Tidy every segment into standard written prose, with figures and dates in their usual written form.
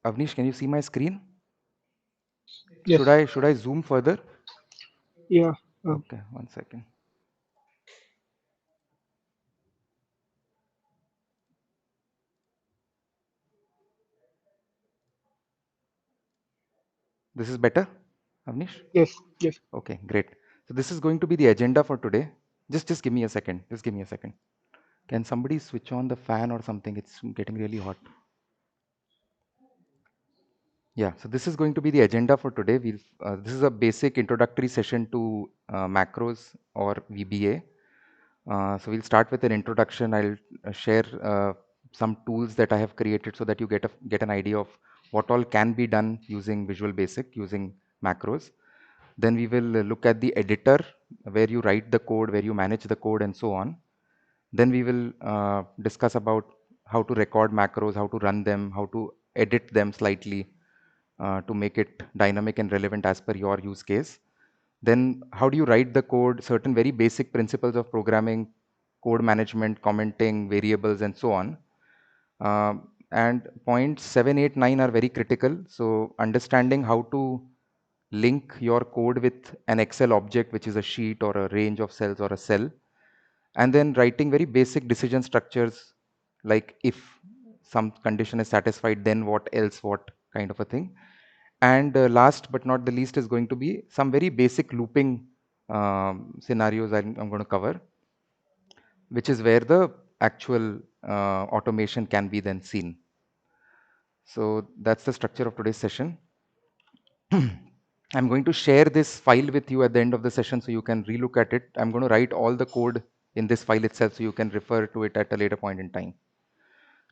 Avnish, can you see my screen? Yes. Should I zoom further? Yeah. Okay, one second. This is better, Avnish? Yes. Yes. Okay, great. So this is going to be the agenda for today. Just give me a second. Just give me a second. Can somebody switch on the fan or something? It's getting really hot. Yeah, so this is going to be the agenda for today. This is a basic introductory session to macros or VBA. So we'll start with an introduction. I'll share some tools that I have created so that you get an idea of what all can be done using Visual Basic, using macros. Then we will look at the editor where you write the code, where you manage the code and so on. Then we will discuss about how to record macros, how to run them, how to edit them slightly to make it dynamic and relevant as per your use case. Then how do you write the code, certain very basic principles of programming, code management, commenting, variables, and so on. And points 7, 8, 9 are very critical. So understanding how to link your code with an Excel object, which is a sheet or a range of cells or a cell, and then writing very basic decision structures like if some condition is satisfied, then what else, what kind of a thing. And last but not the least is going to be some very basic looping scenarios I'm going to cover, which is where the actual automation can be then seen. So that's the structure of today's session. I'm going to share this file with you at the end of the session so you can relook at it. I'm going to write all the code in this file itself so you can refer to it at a later point in time.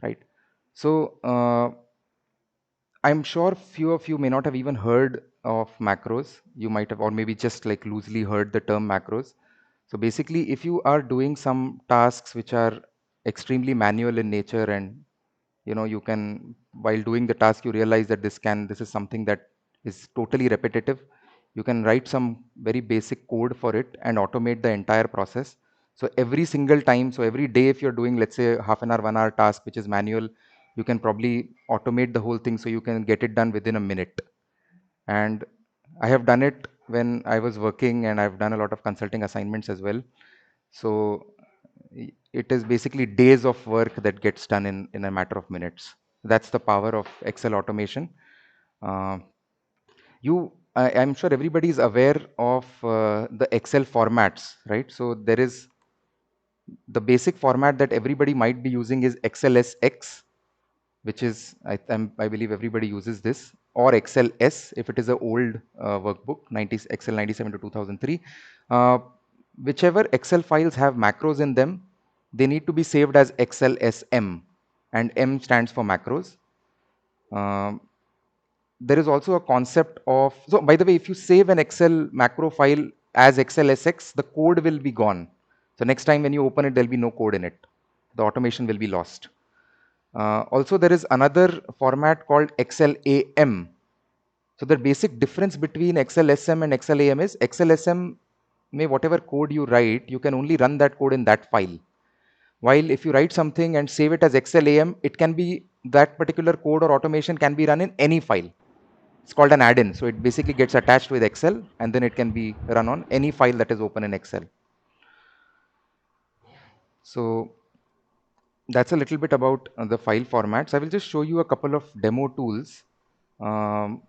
Right. So I'm sure few of you may not have even heard of macros. You might have, or maybe just like loosely heard the term macros. So basically, if you are doing some tasks which are extremely manual in nature, and you can, while doing the task, you realize that this is something that is totally repetitive. You can write some very basic code for it and automate the entire process. So every single time, so every day, if you're doing, let's say, half an hour, 1 hour task, which is manual, you can probably automate the whole thing so you can get it done within a minute. And I have done it when I was working, and I've done a lot of consulting assignments as well. So it is basically days of work that gets done in a matter of minutes. That's the power of Excel automation. Uh, I'm sure everybody is aware of the Excel formats, right? So there is the basic format that everybody might be using is XLSX, which is I believe everybody uses this, or XLS if it is an old workbook, Excel 97 to 2003. Uh, Whichever Excel files have macros in them, they need to be saved as XLSM, and M stands for macros. Um, there is also a concept of, so by the way, if you save an Excel macro file as XLSX, the code will be gone. So next time when you open it, there'll be no code in it. The automation will be lost. Also, there is another format called XLAM. So the basic difference between XLSM and XLAM is XLSM may whatever code you write, you can only run that code in that file. While if you write something and save it as XLAM, it can be, that particular code or automation can be run in any file. It's called an add-in. So it basically gets attached with Excel, and then it can be run on any file that is open in Excel. So that's a little bit about the file formats. I will just show you a couple of demo tools. Um,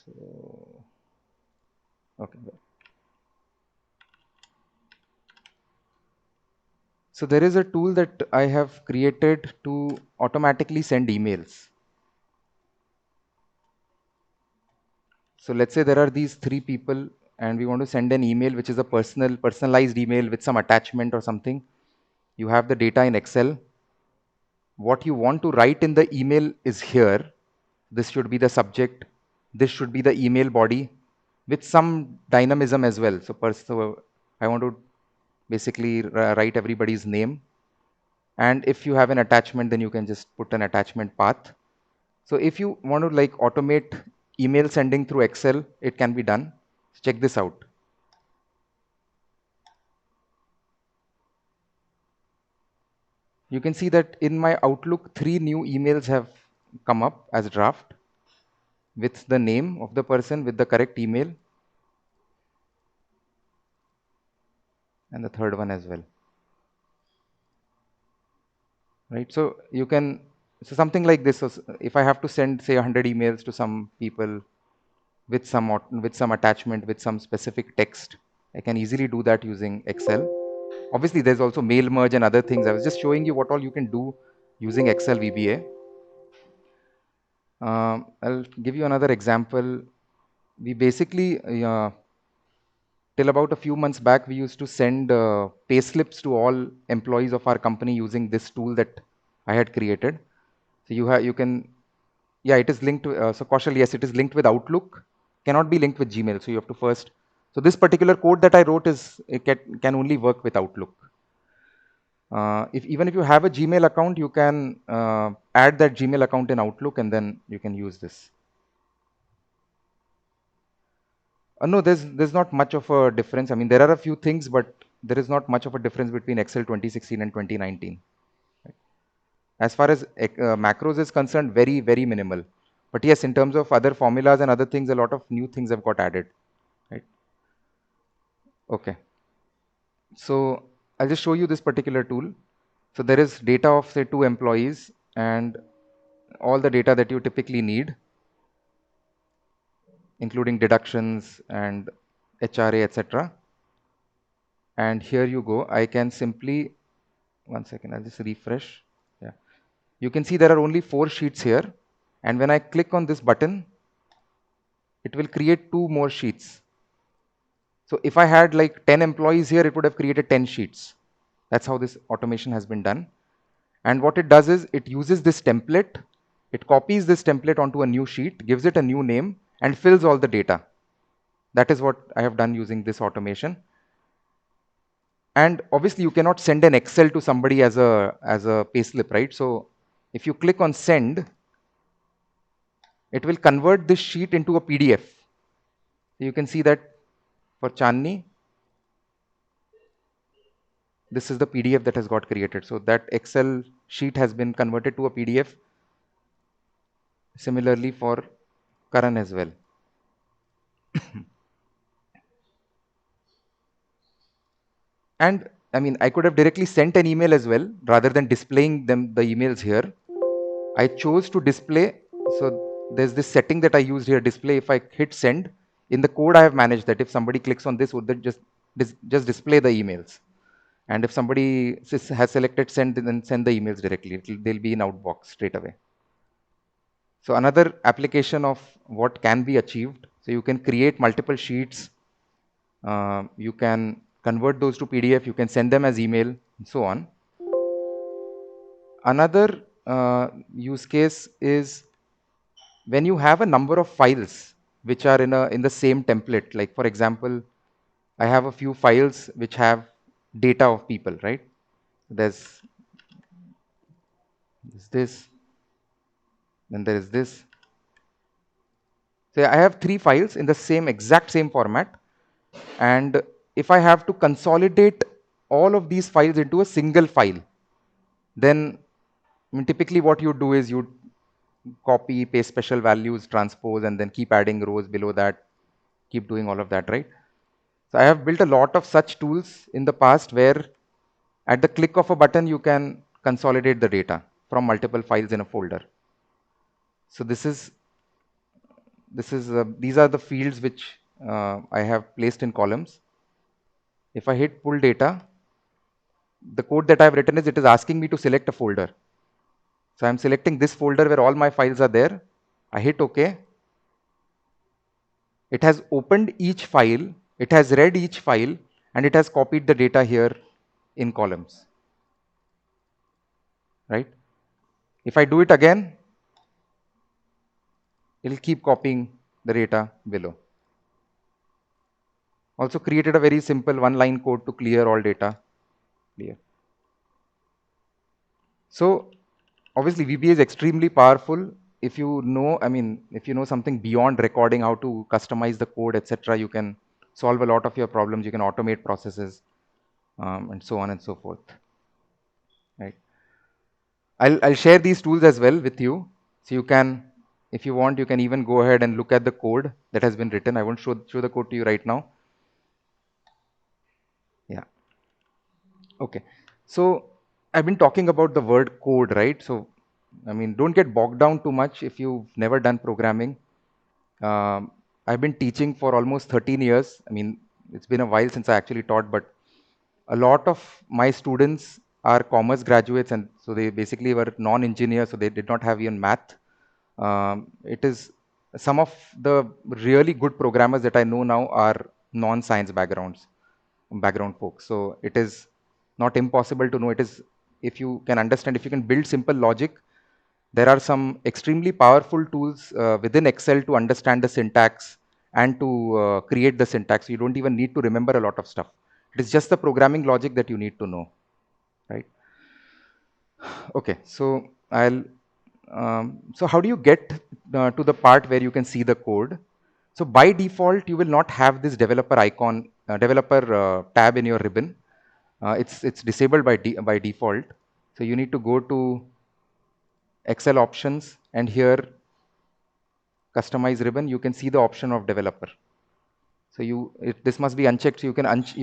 so, okay. So there is a tool that I have created to automatically send emails. So let's say there are these three people and we want to send an email which is a personalized email with some attachment or something. You have the data in Excel. What you want to write in the email is here. This should be the subject. This should be the email body with some dynamism as well. So I want to basically write everybody's name. And if you have an attachment, then you can just put an attachment path. So if you want to like automate email sending through Excel, it can be done. Check this out. You can see that in my Outlook, 3 new emails have come up as draft with the name of the person with the correct email, and the third one as well. Right? So you can, so something like this. So if I have to send, say, 100 emails to some people with some attachment with some specific text, I can easily do that using Excel. Obviously, there's also mail merge and other things. I was just showing you what all you can do using Excel VBA. I'll give you another example. We basically, till about a few months back, we used to send pay slips to all employees of our company using this tool that I had created. So you can, yeah, it is linked to, so Kaushal, yes, it is linked with Outlook, cannot be linked with Gmail. So you have to first, so this particular code that I wrote it can only work with Outlook. If even if you have a Gmail account, you can add that Gmail account in Outlook and then you can use this. No, there's not much of a difference. I mean, there are a few things, but there is not much of a difference between Excel 2016 and 2019. As far as macros is concerned, very, very minimal. But yes, in terms of other formulas and other things, a lot of new things have got added. Right? Okay. So I'll just show you this particular tool. So there is data of, say, 2 employees and all the data that you typically need, including deductions and HRA, etc. And here you go. I can simply, one second, I'll just refresh. Yeah. You can see there are only 4 sheets here. And when I click on this button, it will create 2 more sheets. So if I had like 10 employees here, it would have created 10 sheets. That's how this automation has been done. And what it does is it uses this template, it copies this template onto a new sheet, gives it a new name, and fills all the data. That is what I have done using this automation. And obviously, you cannot send an Excel to somebody as a payslip, right? So if you click on send, it will convert this sheet into a PDF. You can see that for Chandni, this is the PDF that has got created. So that Excel sheet has been converted to a PDF. Similarly for Karan as well. And I mean, I could have directly sent an email as well rather than displaying the emails here. I chose to display. So there's this setting that I used here, display. If I hit send, in the code I have managed that if somebody clicks on this, would that just display the emails. And if somebody has selected send, then send the emails directly. They'll be in outbox straight away. So another application of what can be achieved. So you can create multiple sheets. You can convert those to PDF. You can send them as email and so on. Another use case is when you have a number of files which are in the same template. Like for example, I have a few files which have data of people, right? There's this, then there is this. So I have 3 files in the exact same format. And if I have to consolidate all of these files into a single file, then I mean, typically what you do is you copy, paste special values, transpose, and then keep adding rows below that, keep doing all of that, right? So I have built a lot of such tools in the past where at the click of a button, you can consolidate the data from multiple files in a folder. So these are the fields which I have placed in columns. If I hit pull data, the code that I've written is it is asking me to select a folder. So I'm selecting this folder where all my files are there. I hit OK. It has opened each file, it has read each file, and it has copied the data here in columns. Right? If I do it again, it will keep copying the data below. Also created a very simple one-line code to clear all data. Clear. So obviously VBA is extremely powerful. If you know, I mean, if you know something beyond recording, how to customize the code, etc., you can solve a lot of your problems. You can automate processes and so on and so forth. Right. I'll share these tools as well with you. So you can, if you want, you can even go ahead and look at the code that has been written. I won't show the code to you right now. Yeah. Okay. So I've been talking about the word code, right? So, I mean, don't get bogged down too much if you've never done programming. Um, I've been teaching for almost 13 years. I mean, it's been a while since I actually taught, but a lot of my students are commerce graduates, and so they basically were non-engineers, so they did not have even math. It is some of the really good programmers that I know now are non-science background folks. So it is not impossible to know. It is, if you can understand, if you can build simple logic, there are some extremely powerful tools within Excel to understand the syntax and to create the syntax. You don't even need to remember a lot of stuff. It is just the programming logic that you need to know, right? Okay, so so how do you get to the part where you can see the code? So by default, you will not have this developer icon, developer tab in your ribbon. It's disabled by default. So you need to go to Excel options, and here customize ribbon. You can see the option of developer. So this must be unchecked. So you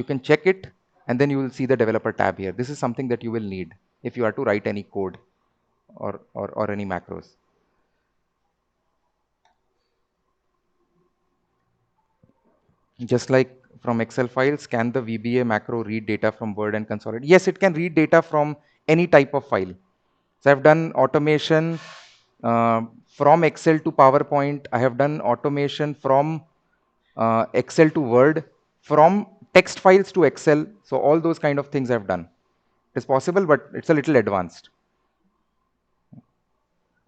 can check it, and then you will see the developer tab here. This is something that you will need if you are to write any code or any macros. Just like from Excel files, can the VBA macro read data from Word and consolidate? Yes, it can read data from any type of file. So I've done automation from Excel to PowerPoint. I have done automation from Excel to Word, from text files to Excel. So all those kind of things I've done. It's possible, but it's a little advanced.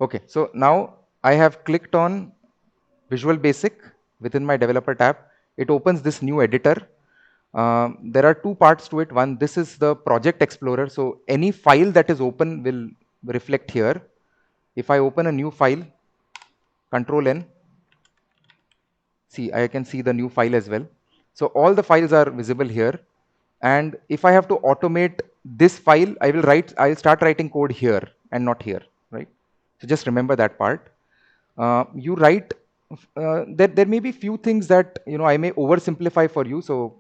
Okay, so now I have clicked on Visual Basic within my developer tab. It opens this new editor. There are two parts to it. One, this is the project explorer. So any file that is open will reflect here. If I open a new file, Control N, see, I can see the new file as well. So all the files are visible here. And if I have to automate this file, I'll start writing code here and not here, right? So just remember that part. You write, there may be few things that, I may oversimplify for you. So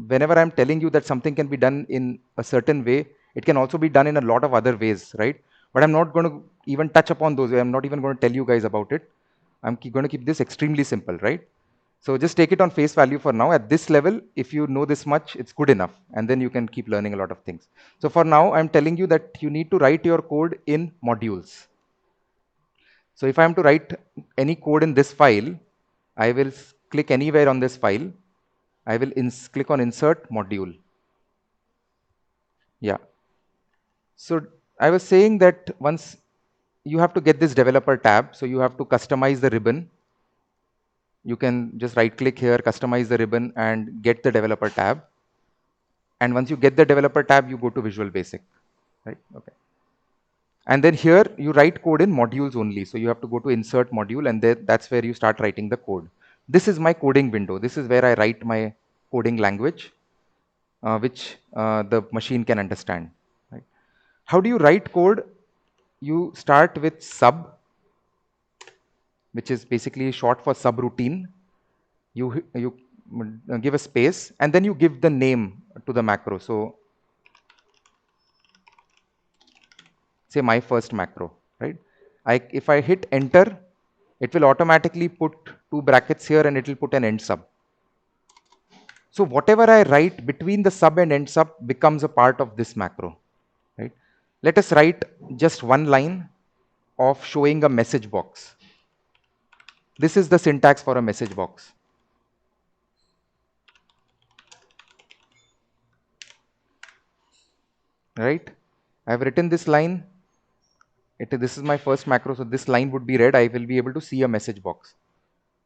whenever I'm telling you that something can be done in a certain way, it can also be done in a lot of other ways, right? But I'm not going to even touch upon those. I'm not even going to tell you guys about it. I'm going to keep this extremely simple, right? So just take it on face value for now. At this level, if you know this much, it's good enough. And then you can keep learning a lot of things. So for now, I'm telling you that you need to write your code in modules. So if I am to write any code in this file, I will click anywhere on this file. I will click on Insert Module. Yeah. So I was saying that once you have to get this developer tab, so you have to customize the ribbon. You can just right click here, customize the ribbon, and get the developer tab. And once you get the developer tab, you go to Visual Basic, right? Okay. And then here you write code in modules only. So you have to go to Insert Module, and that's where you start writing the code. This is my coding window. This is where I write my coding language, which the machine can understand. Right? How do you write code? You start with sub, which is basically short for subroutine. You give a space, and then you give the name to the macro. So say my first macro, right? If I hit enter, it will automatically put two brackets here, and it will put an end sub. So whatever I write between the sub and end sub becomes a part of this macro, right? Let us write just one line of showing a message box. This is the syntax for a message box, right? I've written this line. This is my first macro, so this line would be read. I will be able to see a message box.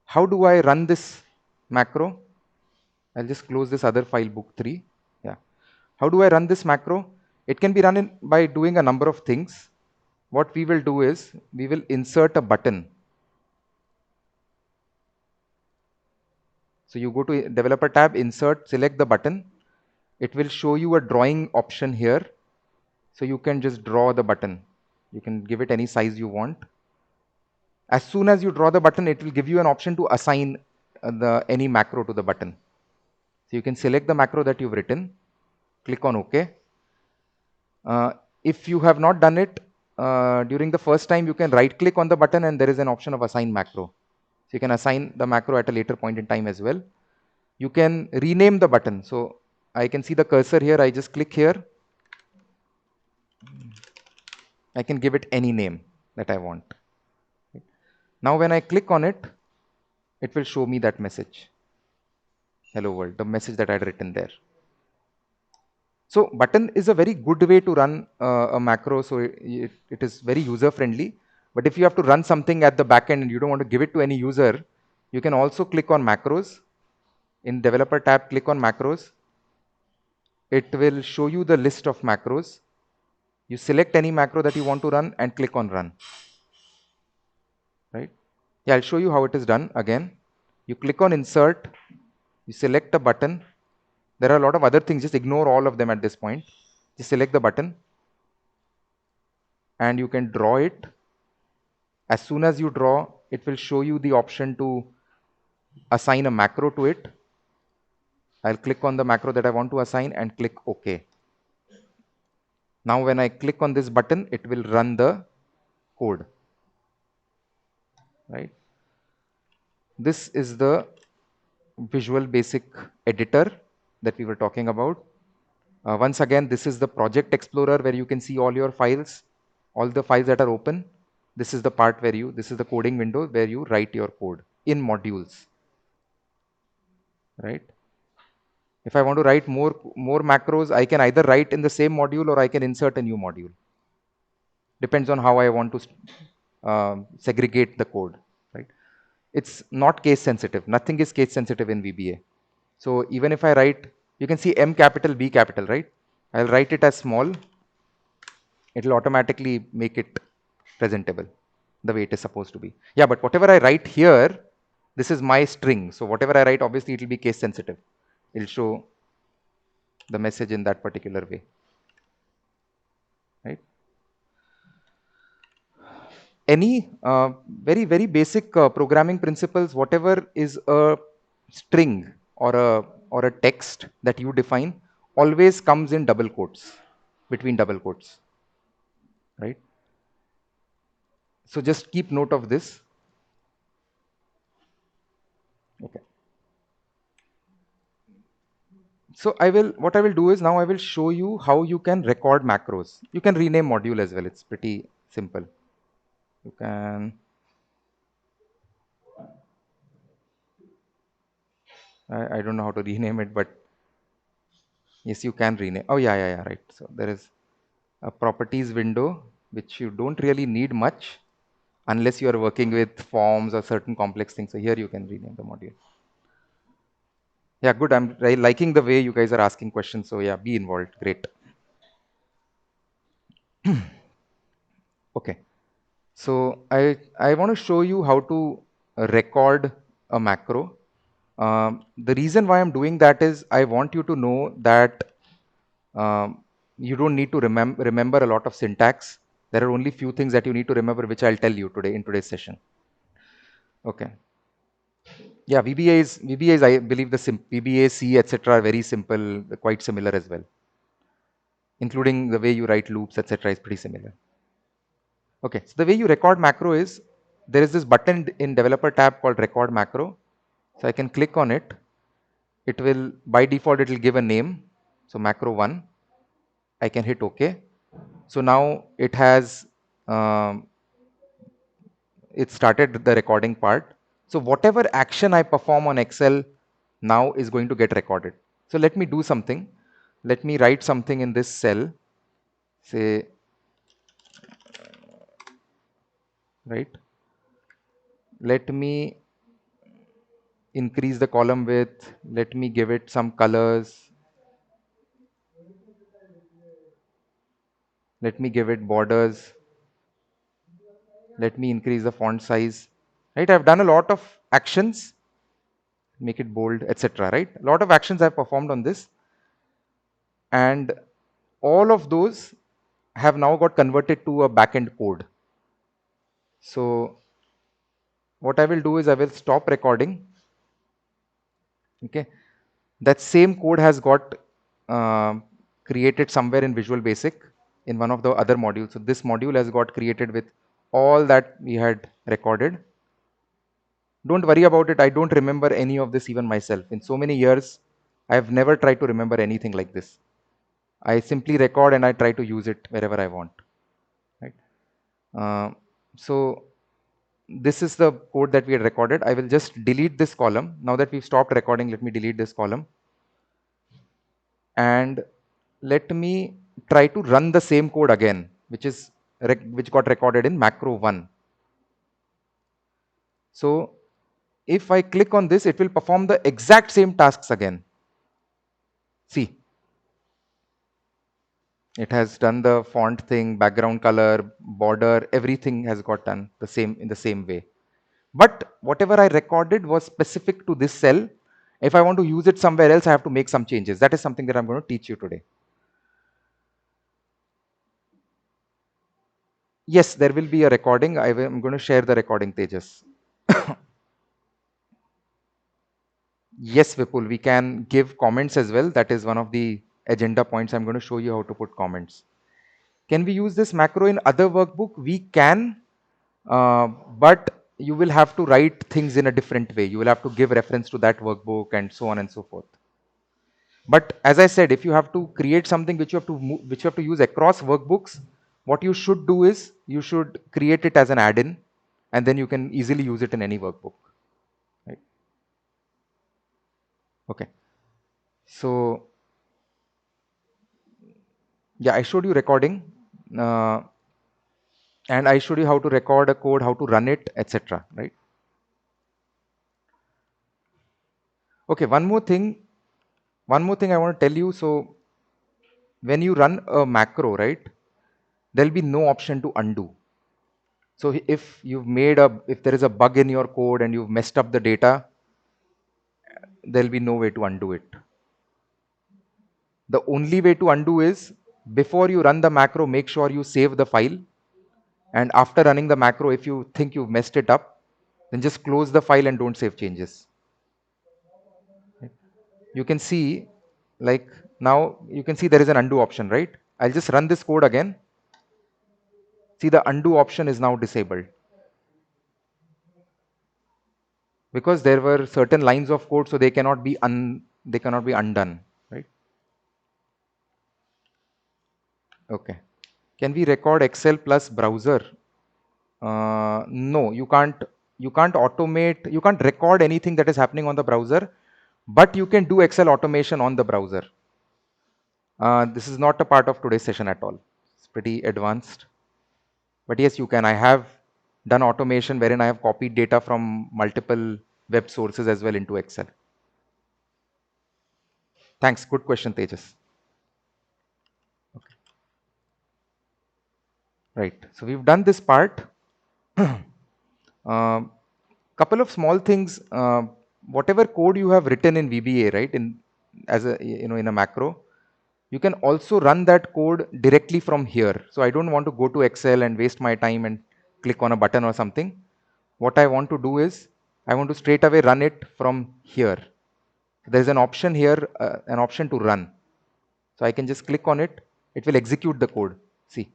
How do I run this macro? I'll just close this other file, book3. Yeah. How do I run this macro? It can be run by doing a number of things. What we will do is we will insert a button. So you go to developer tab, insert, select the button. It will show you a drawing option here. So you can just draw the button. You can give it any size you want. As soon as you draw the button, it will give you an option to assign any macro to the button. So you can select the macro that you've written, click on OK. If you have not done it during the first time, you can right click on the button and there is an option of assign macro. So you can assign the macro at a later point in time as well. You can rename the button. So I can see the cursor here. I just click here. I can give it any name that I want. Now when I click on it, it will show me that message. Hello world, the message that I had written there. So button is a very good way to run a macro. So it is very user friendly. But if you have to run something at the back end and you don't want to give it to any user, you can also click on macros. In developer tab, click on macros. It will show you the list of macros. You select any macro that you want to run and click on run. Right? Yeah, I'll show you how it is done again. You click on insert, you select a button. There are a lot of other things, just ignore all of them at this point. Just select the button and you can draw it. As soon as you draw, it will show you the option to assign a macro to it. I'll click on the macro that I want to assign and click OK. Now when I click on this button, it will run the code. Right? This is the Visual Basic editor that we were talking about. Once again, this is the Project Explorer where you can see all your files, all the files that are open. This is the part where this is the coding window where you write your code in modules. Right? If I want to write more macros, I can either write in the same module or I can insert a new module. Depends on how I want to segregate the code. Right? It's not case sensitive. Nothing is case sensitive in VBA. So even if I write, you can see M capital, B capital, right? I'll write it as small. It will automatically make it presentable the way it is supposed to be. Yeah, but whatever I write here, this is my string. So whatever I write, obviously it will be case sensitive. It will show the message in that particular way. Right? Any very basic programming principles, whatever is a string or a text that you define, always comes in double quotes, between double quotes. Right? So just keep note of this. Okay. So what I will do is now I will show you how you can record macros. You can rename module as well. It's pretty simple. You can, I don't know how to rename it, but yes, you can rename. Oh yeah, right. So there is a properties window, which you don't really need much unless you are working with forms or certain complex things. So here you can rename the module. Yeah, good. I'm liking the way you guys are asking questions. So yeah, be involved. Great. Okay. So I want to show you how to record a macro. The reason why I'm doing that is I want you to know that you don't need to remember a lot of syntax. There are only few things that you need to remember, which I'll tell you today in today's session. Okay. Yeah, VBA is I believe the VBA, C, etc. are very simple, quite similar as well. Including the way you write loops, etc. is pretty similar. Okay, so the way you record macro is there is this button in developer tab called record macro. So I can click on it. It will, by default, it will give a name. So macro 1. I can hit OK. So now it has, it started the recording part. So whatever action I perform on Excel now is going to get recorded. So let me do something. Let me write something in this cell. Say, right. Let me increase the column width. Let me give it some colors. Let me give it borders. Let me increase the font size. Right? I've done a lot of actions. Make it bold, etc. Right? A lot of actions I've performed on this. And all of those have now got converted to a backend code. So what I will do is I will stop recording. Okay, that same code has got created somewhere in Visual Basic in one of the other modules. So this module has got created with all that we had recorded. Don't worry about it. I don't remember any of this even myself. In so many years, I have never tried to remember anything like this. I simply record and I try to use it wherever I want. Right? Uh, so this is the code that we had recorded. I will just delete this column. Now that we've stopped recording, let me delete this column. And let me try to run the same code again, which got recorded in macro 1. So if I click on this, it will perform the exact same tasks again. See, it has done the font thing, background color, border, everything has got done the same in the same way. But whatever I recorded was specific to this cell. If I want to use it somewhere else, I have to make some changes. That is something that I'm going to teach you today. Yes, there will be a recording. I'm going to share the recording, Tejas. Yes, Vipul, we can give comments as well. That is one of the agenda points. I'm going to show you how to put comments. Can we use this macro in other workbook? We can, but you will have to write things in a different way. You will have to give reference to that workbook and so on and so forth. But as I said, if you have to create something which you have to which you have to use across workbooks, what you should do is you should create it as an add-in, and then you can easily use it in any workbook. Right? Okay. So yeah, I showed you recording, uh, and I showed you how to record a code, how to run it, etc. Right? Okay. One more thing I want to tell you. So when you run a macro, right, there'll be no option to undo. So if there is a bug in your code and you've messed up the data, there'll be no way to undo it. The only way to undo is before you run the macro, make sure you save the file. And after running the macro, if you think you've messed it up, then just close the file and don't save changes. You can see, like now, you can see there is an undo option, right? I'll just run this code again. See, the undo option is now disabled because there were certain lines of code, so they cannot be undone, right? Okay. Can we record Excel plus browser? No, you can't. You can't automate. You can't record anything that is happening on the browser, but you can do Excel automation on the browser. This is not a part of today's session at all. It's pretty advanced. But yes, you can. I have done automation wherein I have copied data from multiple web sources as well into Excel. Thanks. Good question, Tejas. Right. So we've done this part. Couple of small things. Whatever code you have written in VBA, right, in as a in a macro, you can also run that code directly from here. So I don't want to go to Excel and waste my time and click on a button or something. What I want to do is I want to straight away run it from here. There's an option here, an option to run. So I can just click on it. It will execute the code. See.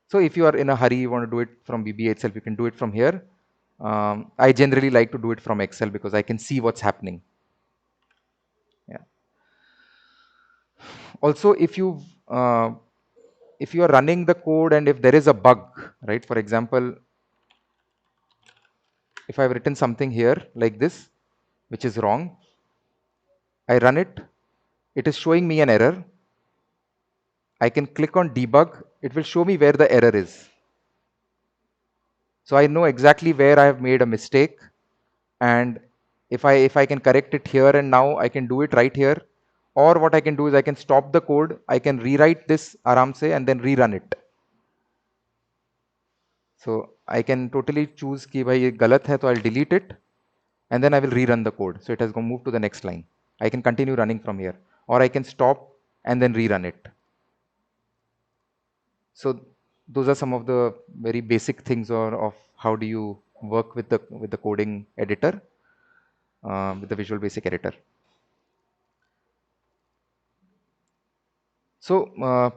So if you are in a hurry, you want to do it from VBA itself, you can do it from here. I generally like to do it from Excel because I can see what's happening. Yeah. Also, if you are running the code and if there is a bug, right? For example, if I've written something here like this, which is wrong, I run it. It is showing me an error. I can click on debug. It will show me where the error is. So I know exactly where I have made a mistake, and if I can correct it here and now, I can do it right here. Or what I can do is I can stop the code, I can rewrite this aram se and then rerun it. So I can totally choose ki bhai ye galat hai, so I'll delete it and then I will rerun the code. So it has going to move to the next line. I can continue running from here, or I can stop and then rerun it. So those are some of the very basic things of how do you work with the coding editor, with the Visual Basic Editor. So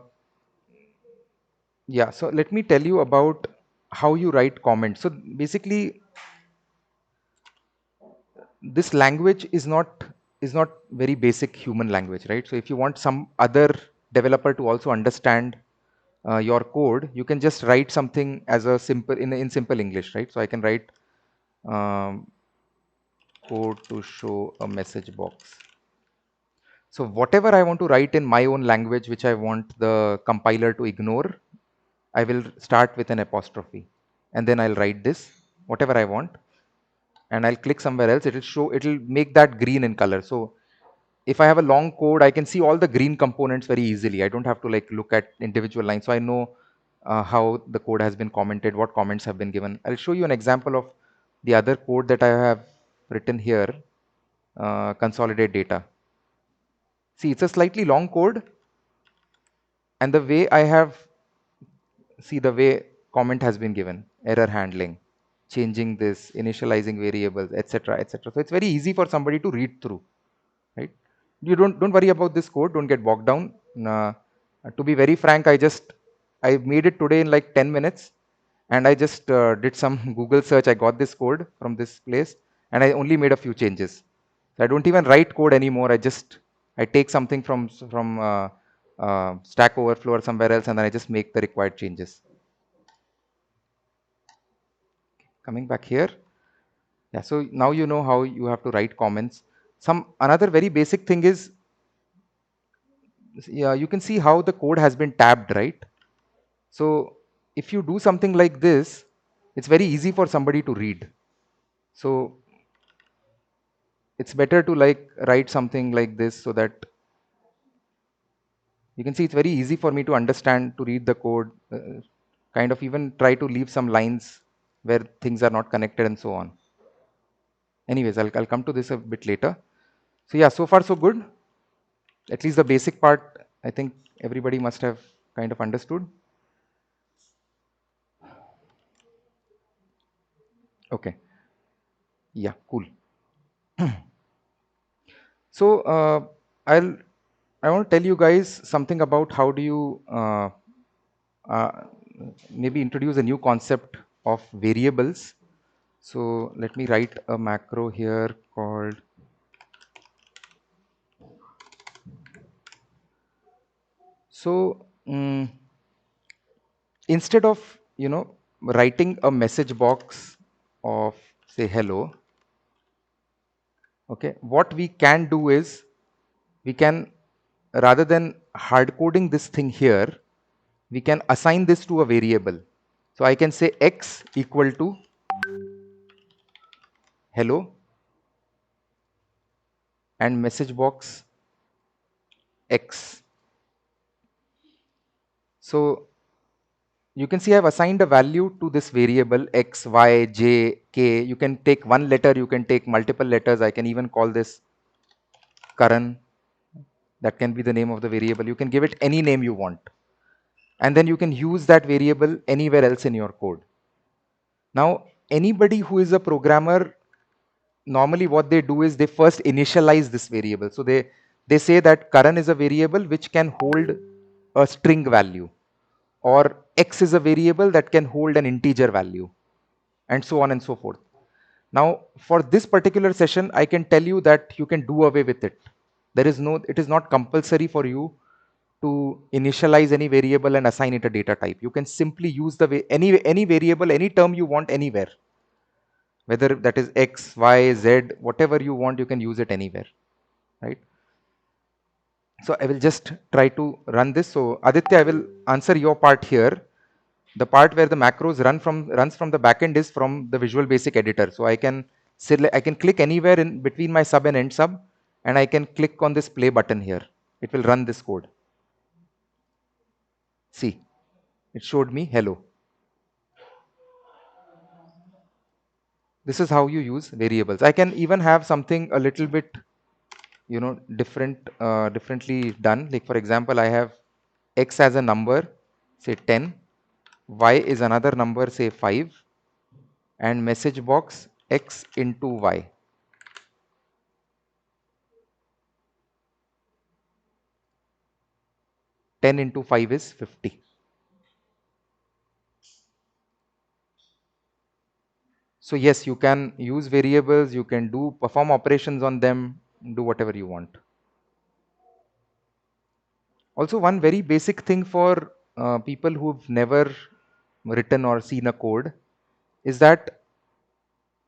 yeah, so let me tell you about how you write comments. So basically, this language is not very basic human language, right? So if you want some other developer to also understand your code, you can just write something as a simple in simple English, right? So I can write um, code to show a message box. So whatever I want to write in my own language, which I want the compiler to ignore, I will start with an apostrophe, and then I'll write this whatever I want, and I'll click somewhere else. It'll make that green in color. So if I have a long code, I can see all the green components very easily. I don't have to like look at individual lines. So I know how the code has been commented, what comments have been given. I'll show you an example of the other code that I have written here, consolidate data. See, it's a slightly long code, and the way I have, see the way comment has been given, error handling, changing this, initializing variables, etc., etc. So it's very easy for somebody to read through, right? You don't worry about this code. Don't get bogged down. Uh, to be very frank, I made it today in like 10 minutes, and I just did some Google search. I got this code from this place, and I only made a few changes. So I don't even write code anymore. I take something from Stack Overflow or somewhere else, and then I just make the required changes. Coming back here, yeah. So now you know how you have to write comments. Some another very basic thing is, yeah, you can see how the code has been tabbed, right? So if you do something like this, it's very easy for somebody to read. So it's better to like write something like this so that you can see it's very easy for me to understand, to read the code, kind of even try to leave some lines where things are not connected and so on. Anyways, I'll come to this a bit later. So yeah, so far so good. At least the basic part, I think everybody must have kind of understood. Okay. Yeah, cool. So I'll I want to tell you guys something about how do you uh, maybe introduce a new concept of variables. So let me write a macro here called, so instead of writing a message box of say hello, okay, what we can do is we can, rather than hard coding this thing here, we can assign this to a variable. So I can say x equal to hello and message box x. So you can see I've assigned a value to this variable x, y, j, k. You can take one letter, you can take multiple letters. I can even call this Karan. That can be the name of the variable. You can give it any name you want. And then you can use that variable anywhere else in your code. Now, anybody who is a programmer, normally what they do is they first initialize this variable. So they say that Karan is a variable which can hold a string value, or x is a variable that can hold an integer value, and so on and so forth. Now, for this particular session, I can tell you that you can do away with it. It is not compulsory for you to initialize any variable and assign it a data type. You can simply use any variable, any term you want anywhere, whether that is x, y, z, whatever you want, you can use it anywhere, right? So I will just try to run this. So Aditya, I will answer your part here. The part where the macros runs from the backend is from the Visual Basic Editor. So I can click anywhere in between my sub and end sub, and I can click on this play button here. It will run this code. See, it showed me hello. This is how you use variables. I can even have something a little bit, differently done. Like for example, I have x as a number say 10, y is another number, say 5, and message box x into y. 10 into 5 is 50. So yes, you can use variables, you can perform operations on them, do whatever you want. Also, one very basic thing for people who've never written or seen a code is that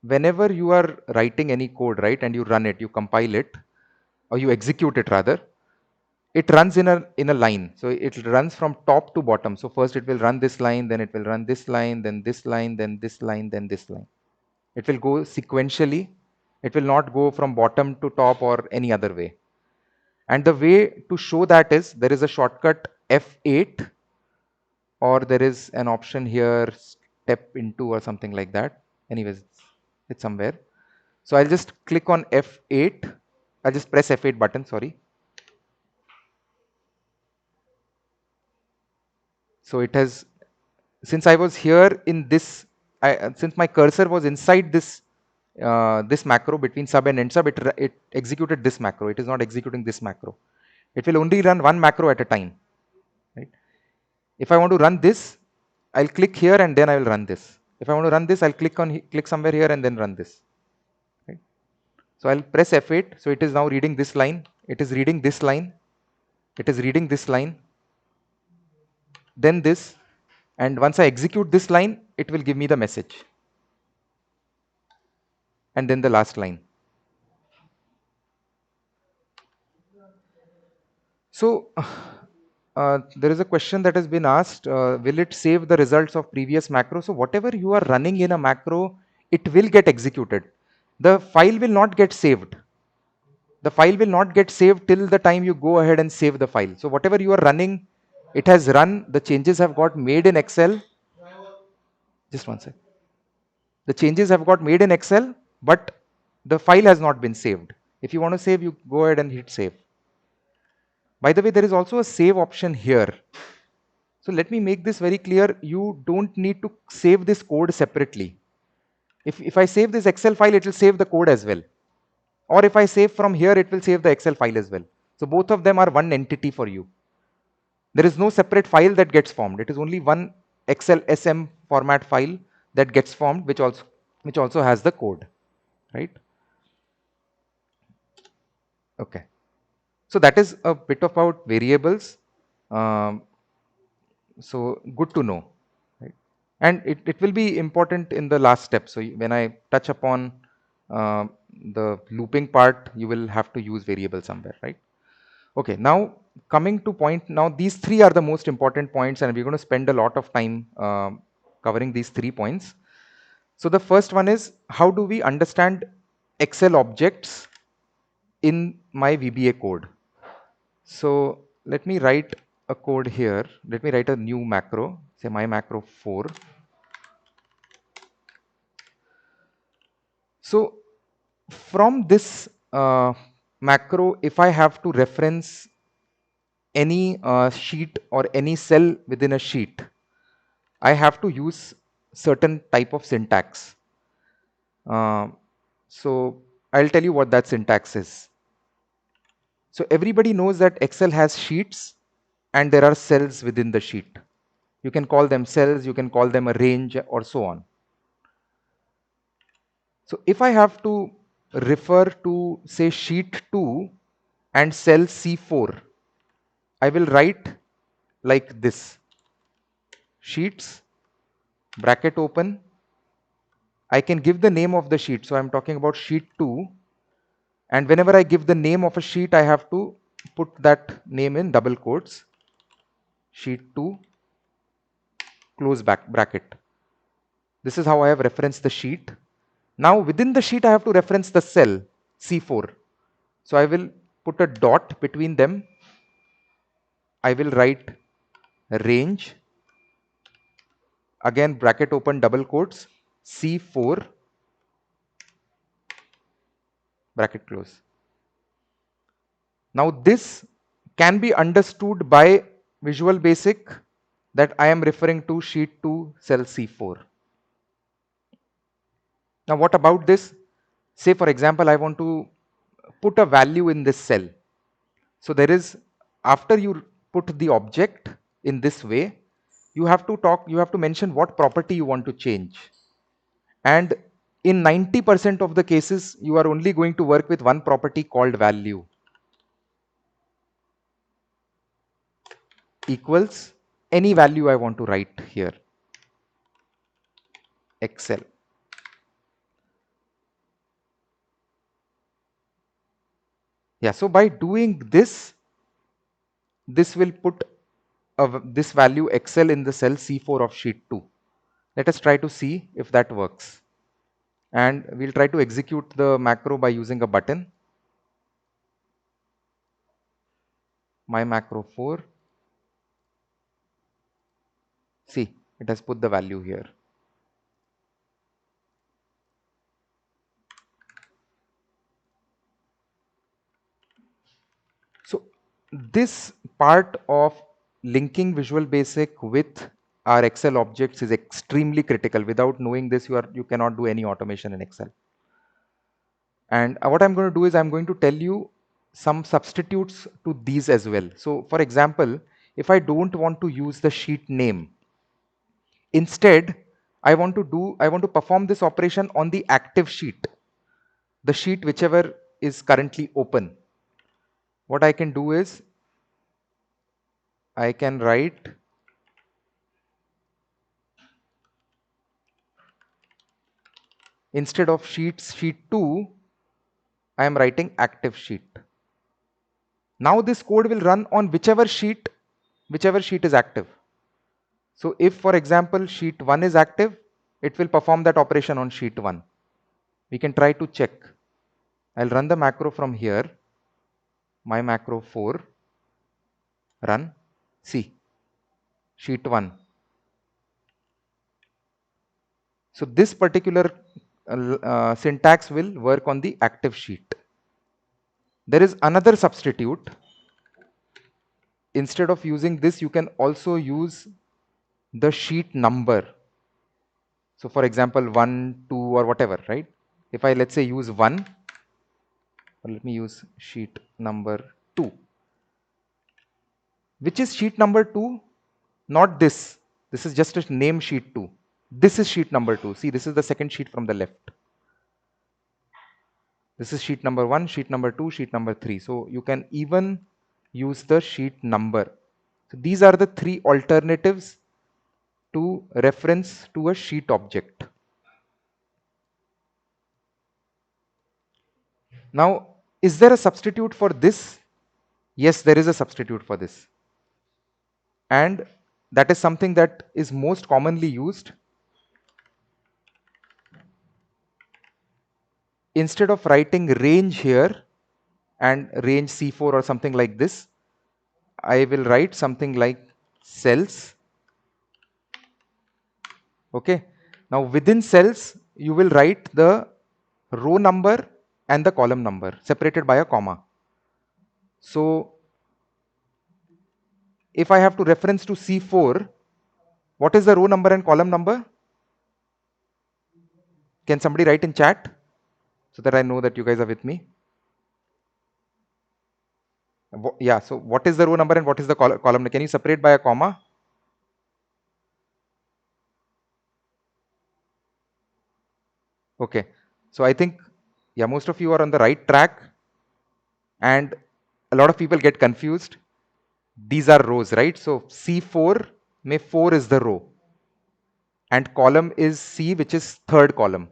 whenever you are writing any code, right, and you run it, you compile it, or you execute it rather, it runs in a line. So it runs from top to bottom. So first it will run this line, then it will run this line, then this line, then this line, then this line. It will go sequentially. It will not go from bottom to top or any other way. And the way to show that is there is a shortcut F8, or there is an option here, step into or something like that. Anyways, it's somewhere. So I'll just click on F8. I'll just press F8 button, sorry. So it has, since I was here in this, since my cursor was inside this macro between sub and end sub, it executed this macro. It is not executing this macro. It will only run one macro at a time. Right? If I want to run this, I'll click here and then I will run this. If I want to run this, I'll click somewhere here and then run this. Right? So I'll press F8. So it is now reading this line. It is reading this line. It is reading this line. Then this. And once I execute this line, it will give me the message. And then the last line. So there is a question that has been asked, will it save the results of previous macro? So whatever you are running in a macro, it will get executed. The file will not get saved. The file will not get saved till the time you go ahead and save the file. So whatever you are running, it has run, the changes have got made in Excel. Just one sec. The changes have got made in Excel, but the file has not been saved. If you want to save, you go ahead and hit save. By the way, there is also a save option here. So let me make this very clear. You don't need to save this code separately. If I save this Excel file, it will save the code as well. Or if I save from here, it will save the Excel file as well. So both of them are one entity for you. There is no separate file that gets formed. It is only one Excel SM format file that gets formed, which also has the code, right? Okay. So that is a bit about variables. Um, so good to know, right? And it will be important in the last step. So when I touch upon the looping part, you will have to use variable somewhere, right? Okay, now coming to point, now these three are the most important points and we're going to spend a lot of time covering these 3 points. So the first one is, how do we understand Excel objects in my VBA code? So let me write a code here. Let me write a new macro, say my macro 4. So from this macro, if I have to reference any sheet or any cell within a sheet, I have to use certain type of syntax. So I'll tell you what that syntax is. So everybody knows that Excel has sheets and there are cells within the sheet. You can call them cells, you can call them a range or so on. So if I have to refer to say sheet 2 and cell C4, I will write like this: sheets, bracket open. I can give the name of the sheet. So I'm talking about sheet 2. And whenever I give the name of a sheet, I have to put that name in double quotes. Sheet 2, close bracket. This is how I have referenced the sheet. Now within the sheet, I have to reference the cell C4. So I will put a dot between them. I will write range, again bracket open double quotes, C4, bracket close. Now this can be understood by Visual Basic. that I am referring to sheet 2 cell C4. Now what about this? Say for example, I want to put a value in this cell. So there is, after you put the object in this way, you have to mention what property you want to change. And in 90% of the cases, you are only going to work with one property called value equals any value I want to write here, Excel. Yeah, so by doing this, this will put this value Excel in the cell C4 of sheet 2. Let us try to see if that works. And we'll try to execute the macro by using a button. My macro 4. See, it has put the value here. So this part of linking Visual Basic with our Excel objects is extremely critical. Without knowing this, you cannot do any automation in Excel. And what I'm going to do is I'm going to tell you some substitutes to these as well. So for example, if I don't want to use the sheet name, instead I want to perform this operation on the active sheet, the sheet whichever is currently open. What I can do is I can write instead of sheet 2, I am writing active sheet. Now this code will run on whichever sheet is active. So if for example sheet 1 is active, it will perform that operation on sheet 1. We can try to check. I'll run the macro from here. My macro 4, run. See, sheet 1. So this particular syntax will work on the active sheet. There is another substitute. Instead of using this, you can also use the sheet number. So for example, 1, 2 or whatever, right? If I, let's say, use 1, or let me use sheet number 2. Which is sheet number 2? Not this. This is just a name sheet 2. This is sheet number 2. See, this is the second sheet from the left. This is sheet number 1, sheet number 2, sheet number 3. So you can even use the sheet number. So these are the 3 alternatives to reference to a sheet object. Now, is there a substitute for this? Yes, there is a substitute for this. And that is something that is most commonly used. Instead of writing range here and range C4 or something like this, I will write something like cells. Okay. Now within cells, you will write the row number and the column number separated by a comma. So if I have to reference to C4, what is the row number and column number? Can somebody write in chat so that I know that you guys are with me? Yeah, so what is the row number and what is the column? Can you separate by a comma? Okay, so I think, yeah, most of you are on the right track, and a lot of people get confused. These are rows, right? So C4, may 4 is the row, and column is C, which is third column,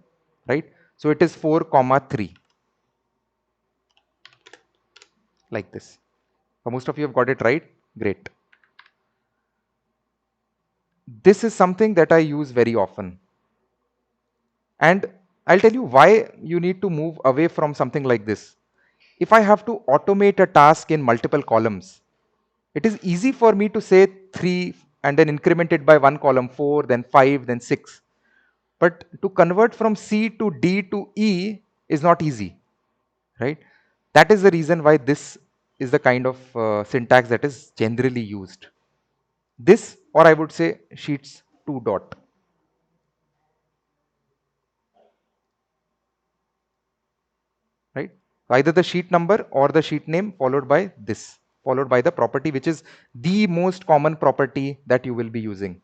right? So it is 4 comma 3, like this. So most of you have got it right. Great. This is something that I use very often. And I'll tell you why you need to move away from something like this. If I have to automate a task in multiple columns, it is easy for me to say 3 and then increment it by 1 column, 4, then 5, then 6. But to convert from C to D to E is not easy, right? That is the reason why this is the kind of syntax that is generally used. This or I would say sheets 2 dot. Right? Either the sheet number or the sheet name followed by this, followed by the property, which is the most common property that you will be using.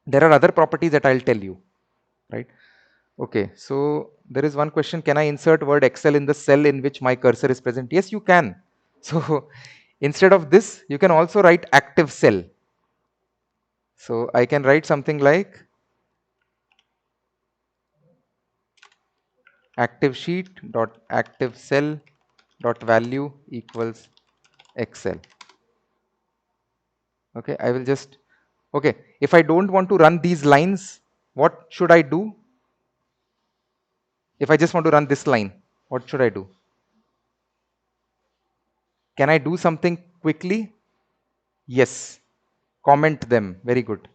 There are other properties that I'll tell you, right? Okay, so there is one question: can I insert word Excel in the cell in which my cursor is present? Yes, you can. So instead of this, you can also write active cell. So I can write something like active sheet dot active cell dot value equals Excel. Okay, I will just, okay, if I don't want to run these lines, what should I do? If I just want to run this line, what should I do? Can I do something quickly? Yes. Comment them. Very good.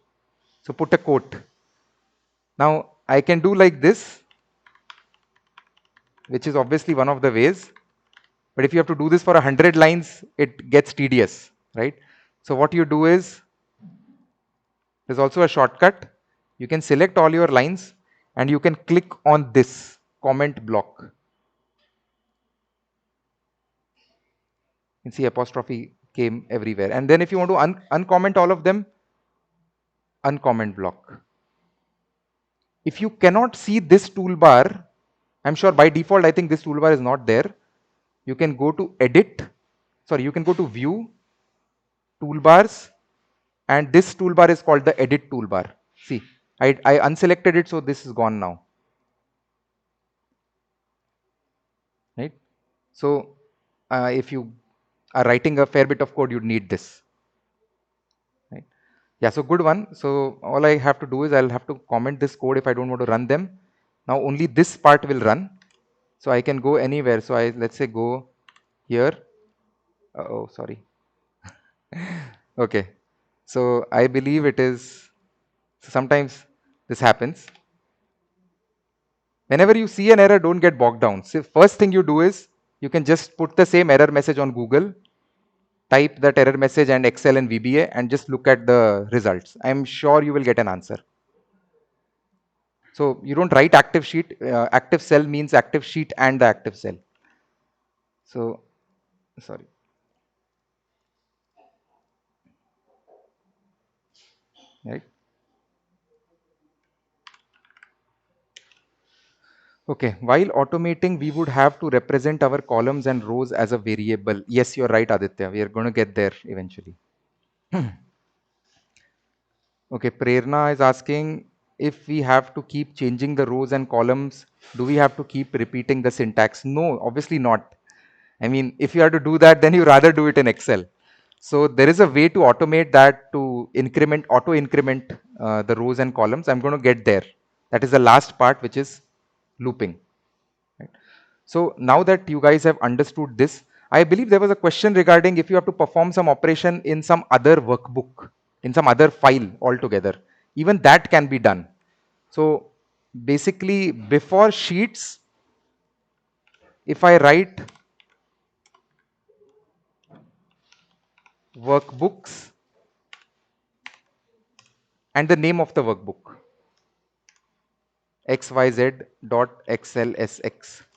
So put a quote. Now I can do like this, which is obviously one of the ways. But if you have to do this for 100 lines, it gets tedious, right? So what you do is, there's also a shortcut. You can select all your lines and you can click on this comment block. You can see apostrophe came everywhere. And then if you want to uncomment all of them, uncomment block. If you cannot see this toolbar, I'm sure by default, I think this toolbar is not there. You can go to edit, sorry, you can go to view, toolbars, and this toolbar is called the edit toolbar. See, I unselected it, so this is gone now. Right? So if you are writing a fair bit of code, you'd need this. Right? Yeah, so good one. So all I have to do is I'll have to comment this code if I don't want to run them. Now only this part will run. So I can go anywhere. So let's say go here. Oh, sorry. Okay. So I believe it is, sometimes this happens. Whenever you see an error, don't get bogged down. So first thing you do is you can just put the same error message on Google, type that error message and Excel and VBA, and just look at the results. I'm sure you will get an answer. So you don't write active sheet. Active cell means active sheet and the active cell. So sorry. Right. Okay, while automating, we would have to represent our columns and rows as a variable. Yes, you're right, Aditya. We are going to get there eventually. Okay, Prerna is asking, if we have to keep changing the rows and columns, do we have to keep repeating the syntax? No, obviously not. I mean, if you have to do that, then you rather do it in Excel. So there is a way to automate that, to auto increment the rows and columns. I'm going to get there. That is the last part, which is looping. Right? So now that you guys have understood this, I believe there was a question regarding if you have to perform some operation in some other workbook, in some other file altogether. Even that can be done. So basically, before sheets, if I write workbooks and the name of the workbook, xyz.xlsx,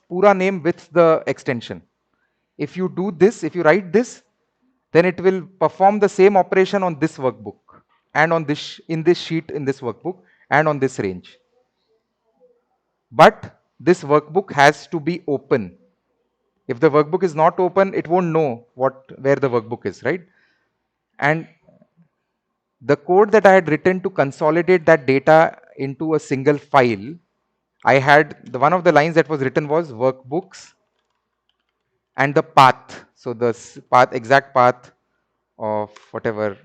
pura name with the extension. If you do this, if you write this, then it will perform the same operation on this workbook and on this, in this sheet, in this workbook, and on this range. But this workbook has to be open. If the workbook is not open, it won't know where the workbook is, right? And the code that I had written to consolidate that data into a single file, I had one of the lines that was written was workbooks and the path. So the path, exact path of whatever.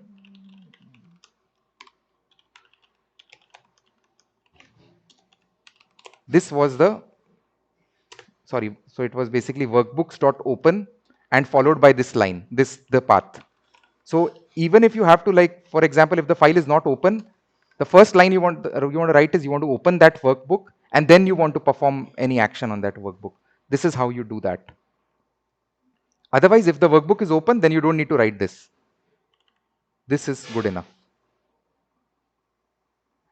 This was the, sorry, so it was basically workbooks.open and followed by this line, the path. So even if you have to, like, for example, if the file is not open, the first line you want to write is you want to open that workbook and then you want to perform any action on that workbook. This is how you do that. Otherwise, if the workbook is open, then you don't need to write this. This is good enough.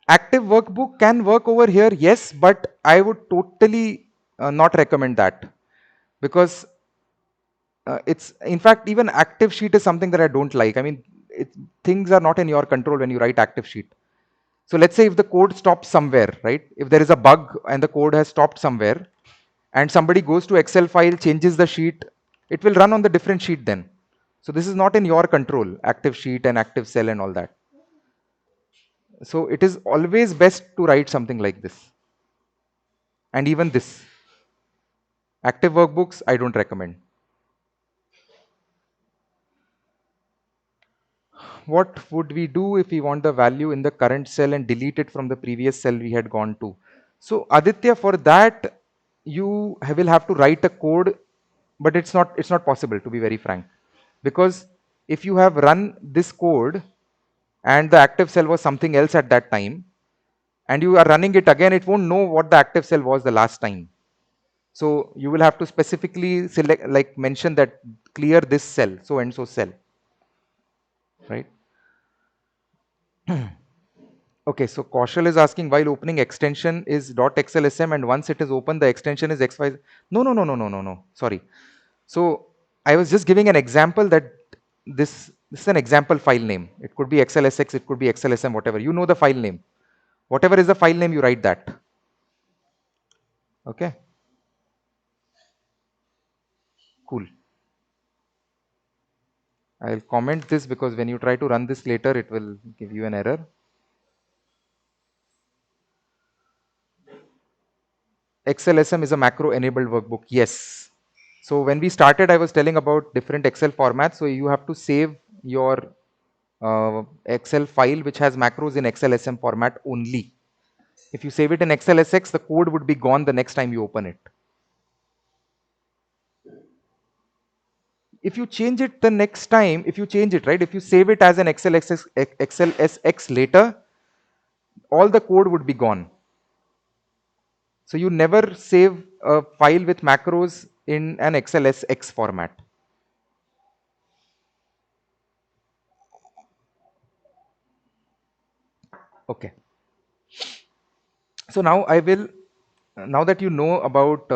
Active workbook can work over here, yes, but I would totally not recommend that, because it's, in fact, even active sheet is something that I don't like. I mean, things are not in your control when you write active sheet. So let's say if the code stops somewhere, right? If there is a bug and the code has stopped somewhere, and somebody goes to Excel file, changes the sheet, it will run on the different sheet then. So this is not in your control, active sheet and active cell and all that. So it is always best to write something like this. And even this, active workbooks, I don't recommend. What would we do if we want the value in the current cell and delete it from the previous cell we had gone to? So Aditya, for that, you will have to write a code, but it's not possible, to be very frank, because if you have run this code and the active cell was something else at that time, and you are running it again, it won't know what the active cell was the last time. So you will have to specifically select, like mention that clear this cell, so and so cell, right? Okay, so Kaushal is asking, while opening extension is .xlsm and once it is open, the extension is xy. No, no, no, no, no, no, no. Sorry. So I was just giving an example that this is an example file name. It could be xlsx, it could be xlsm, whatever. You know the file name. Whatever is the file name, you write that. Okay, cool. I'll comment this because when you try to run this later, it will give you an error. XLSM is a macro enabled workbook. Yes. So when we started, I was telling about different Excel formats. So you have to save your Excel file which has macros in XLSM format only. If you save it in XLSX, the code would be gone the next time you open it. If you change it the next time, if you change it, right, if you save it as an XLSX later, all the code would be gone. So you never save a file with macros in an XLSX format. Okay. So now I will, now that you know about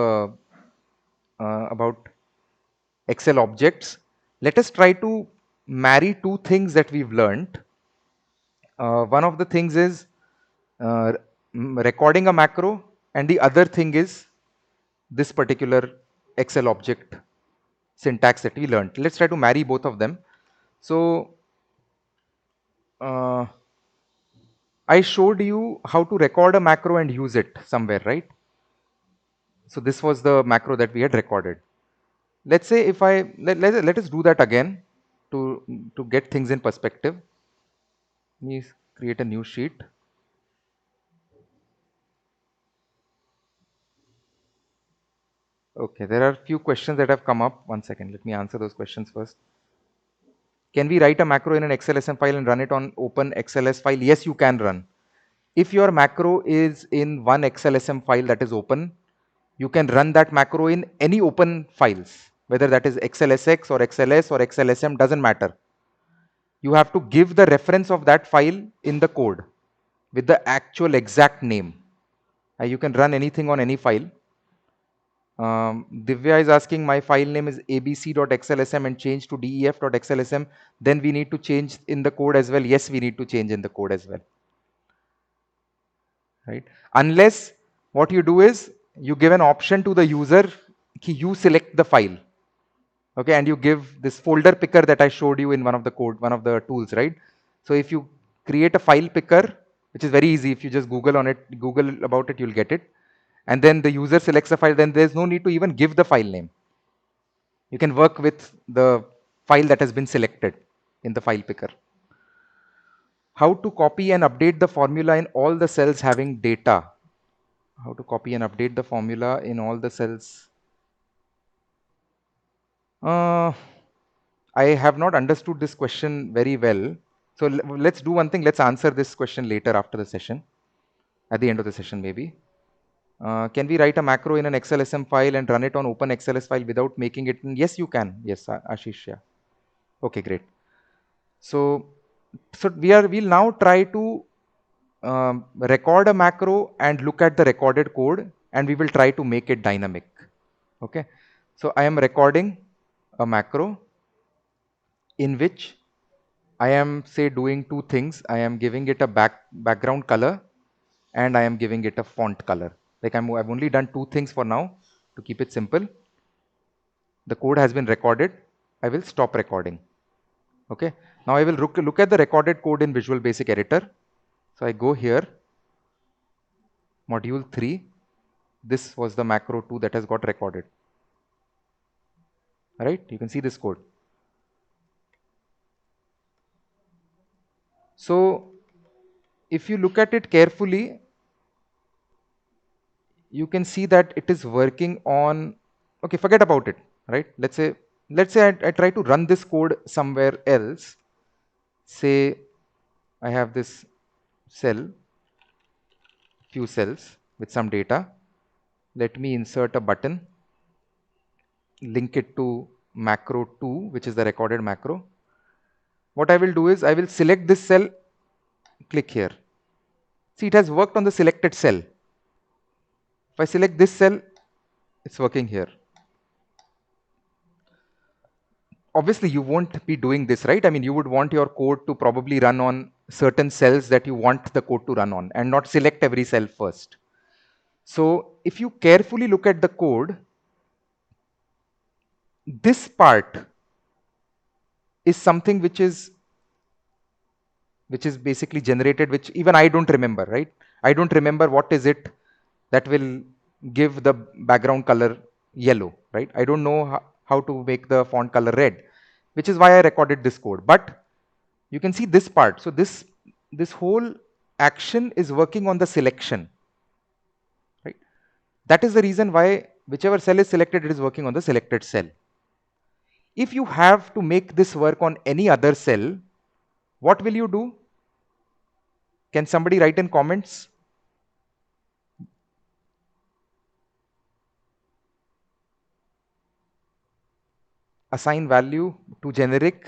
Excel objects, let us try to marry two things that we've learned. One of the things is uh, recording a macro, and the other thing is this particular Excel object syntax that we learned. Let's try to marry both of them. So uh, I showed you how to record a macro and use it somewhere, right? So this was the macro that we had recorded. Let's say if let us do that again to get things in perspective. Let me create a new sheet. Okay, there are a few questions that have come up. One second, let me answer those questions first. Can we write a macro in an XLSM file and run it on open XLS file? Yes, you can run. If your macro is in one XLSM file that is open, you can run that macro in any open files, whether that is XLSX or XLS or XLSM, doesn't matter. You have to give the reference of that file in the code with the actual exact name. You can run anything on any file. Divya is asking, my file name is abc.xlsm and change to def.xlsm. Then we need to change in the code as well. Yes, we need to change in the code as well. Right? Unless what you do is you give an option to the user, you select the file. Okay, and you give this folder picker that I showed you in one of the code, one of the tools, right? So if you create a file picker, which is very easy, if you just Google on it, Google about it, you'll get it. And then the user selects a file, then there's no need to even give the file name. You can work with the file that has been selected in the file picker. How to copy and update the formula in all the cells having data. How to copy and update the formula in all the cells. Uh, I have not understood this question very well. So let's do one thing. Let's answer this question later after the session, at the end of the session maybe. Can we write a macro in an XLSM file and run it on open XLS file without making it? Yes, you can. Yes, Ashish. Yeah. Okay, great. So we'll now try to record a macro and look at the recorded code, and we will try to make it dynamic. Okay. So I am recording a macro in which I am say doing two things. I am giving it a background color and I am giving it a font color. Like I've only done two things for now to keep it simple. The code has been recorded. I will stop recording. Okay. Now I will look at the recorded code in Visual Basic Editor. So I go here, module 3. This was the macro 2 that has got recorded. All right. You can see this code. So if you look at it carefully, you can see that it is working on, okay, forget about it, right? Let's say I try to run this code somewhere else. Say I have this cell, few cells with some data. Let me insert a button, link it to macro 2, which is the recorded macro. What I will do is I will select this cell, click here. See, it has worked on the selected cell. If I select this cell, it's working here. Obviously you won't be doing this, right? I mean, you would want your code to probably run on certain cells that you want the code to run on and not select every cell first. So if you carefully look at the code, this part is something which is basically generated, which even I don't remember, right? I don't remember what is it that will give the background color yellow, right? I don't know how to make the font color red, which is why I recorded this code. But you can see this part. So this whole action is working on the selection, right? That is the reason why whichever cell is selected, it is working on the selected cell. If you have to make this work on any other cell, what will you do? Can somebody write in comments? Assign value to generic.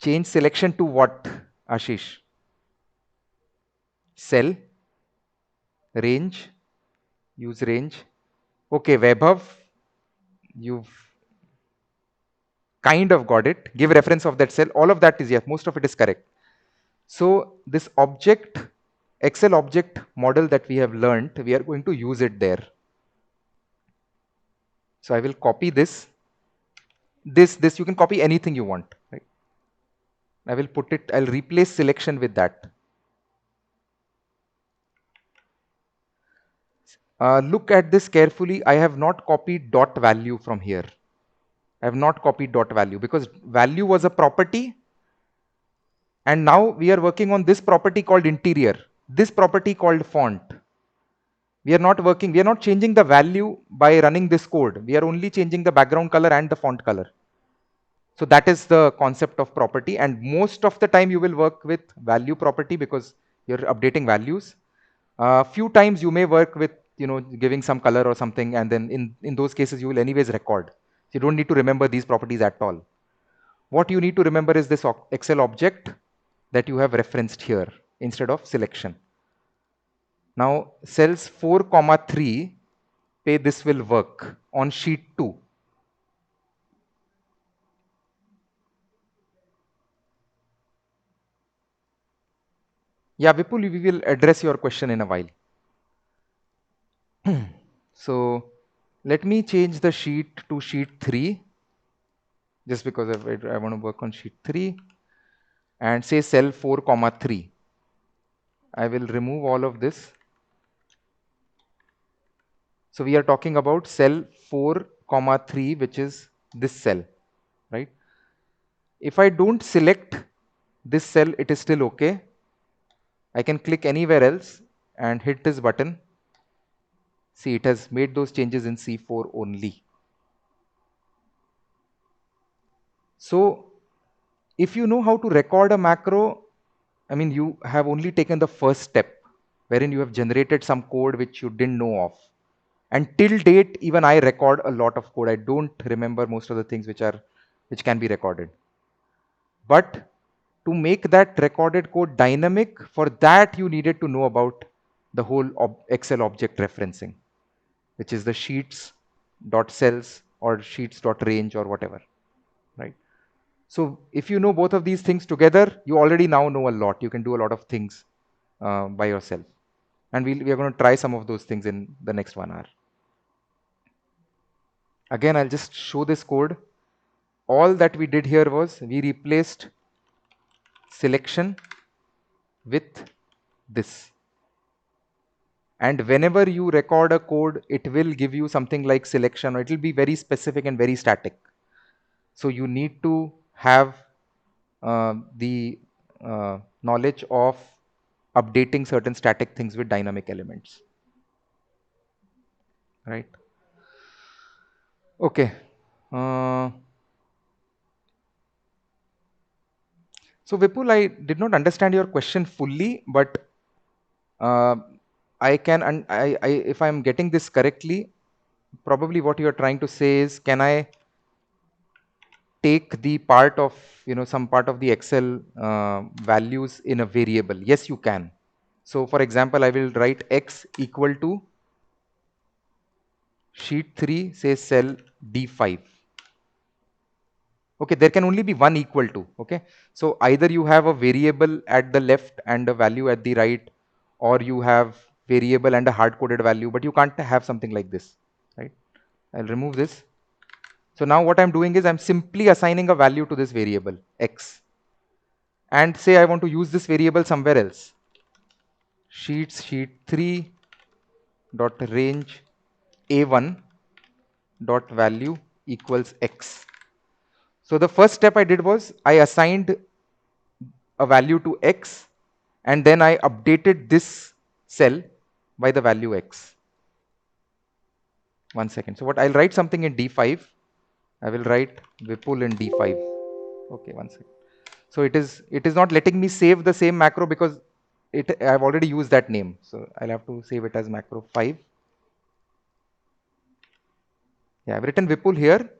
Change selection to what, Ashish? Cell, range, use range. Okay, Vaibhav, you've kind of got it. Give reference of that cell. All of that is, yes, most of it is correct. So this object, Excel object model that we have learned, we are going to use it there. So I will copy this. This you can copy anything you want, right? I will put it, I'll replace selection with that. Look at this carefully. I have not copied dot value from here. I have not copied dot value because value was a property, and now we are working on this property called interior, this property called font. We are not changing the value by running this code. We are only changing the background color and the font color. So that is the concept of property, and most of the time you will work with value property because you're updating values. Few times you may work with giving some color or something, and then in those cases you will anyways record. So you don't need to remember these properties at all. What you need to remember is this Excel object that you have referenced here instead of selection. Now cells 4, 3, this will work on sheet 2. Yeah, Vipul, we will address your question in a while. So let me change the sheet to sheet 3 just because I want to work on sheet 3 and say cell 4, 3. I will remove all of this. So we are talking about cell 4, 3, which is this cell, right? If I don't select this cell, it is still okay. I can click anywhere else and hit this button. See, it has made those changes in C4 only. So if you know how to record a macro, I mean, you have only taken the first step wherein you have generated some code which you didn't know of. And till date, even I record a lot of code. I don't remember most of the things which can be recorded. But To make that recorded code dynamic, for that you needed to know about the whole Excel object referencing, which is the sheets dot cells or sheets dot range or whatever, right? So if you know both of these things together, you already now know a lot. You can do a lot of things by yourself. And we are going to try some of those things in the next 1 hour. Again, I'll just show this code. All that we did here was we replaced selection with this. And whenever you record a code, it will give you something like selection, or it will be very specific and very static. So you need to have the knowledge of updating certain static things with dynamic elements, right? Okay. Uh, so Vipul, I did not understand your question fully, but uh, I can, and if I'm getting this correctly, probably what you are trying to say is, can I take the part of, some part of the Excel values in a variable? Yes, you can. So for example, I will write X equal to sheet 3, say cell D5. Okay, there can only be one equal to. Okay, so either you have a variable at the left and a value at the right, or you have variable and a hard-coded value, but you can't have something like this, right? I'll remove this. So now what I'm doing is I'm simply assigning a value to this variable X, and say I want to use this variable somewhere else. Sheet 3 dot range A1 dot value equals X. So the first step I did was I assigned a value to X, and then I updated this cell by the value X. 1 second. So what I'll write something in D5. I will write Vipul in D5. Okay, 1 second. So it is not letting me save the same macro because I've already used that name. So I'll have to save it as macro 5. Yeah, I've written Vipul here.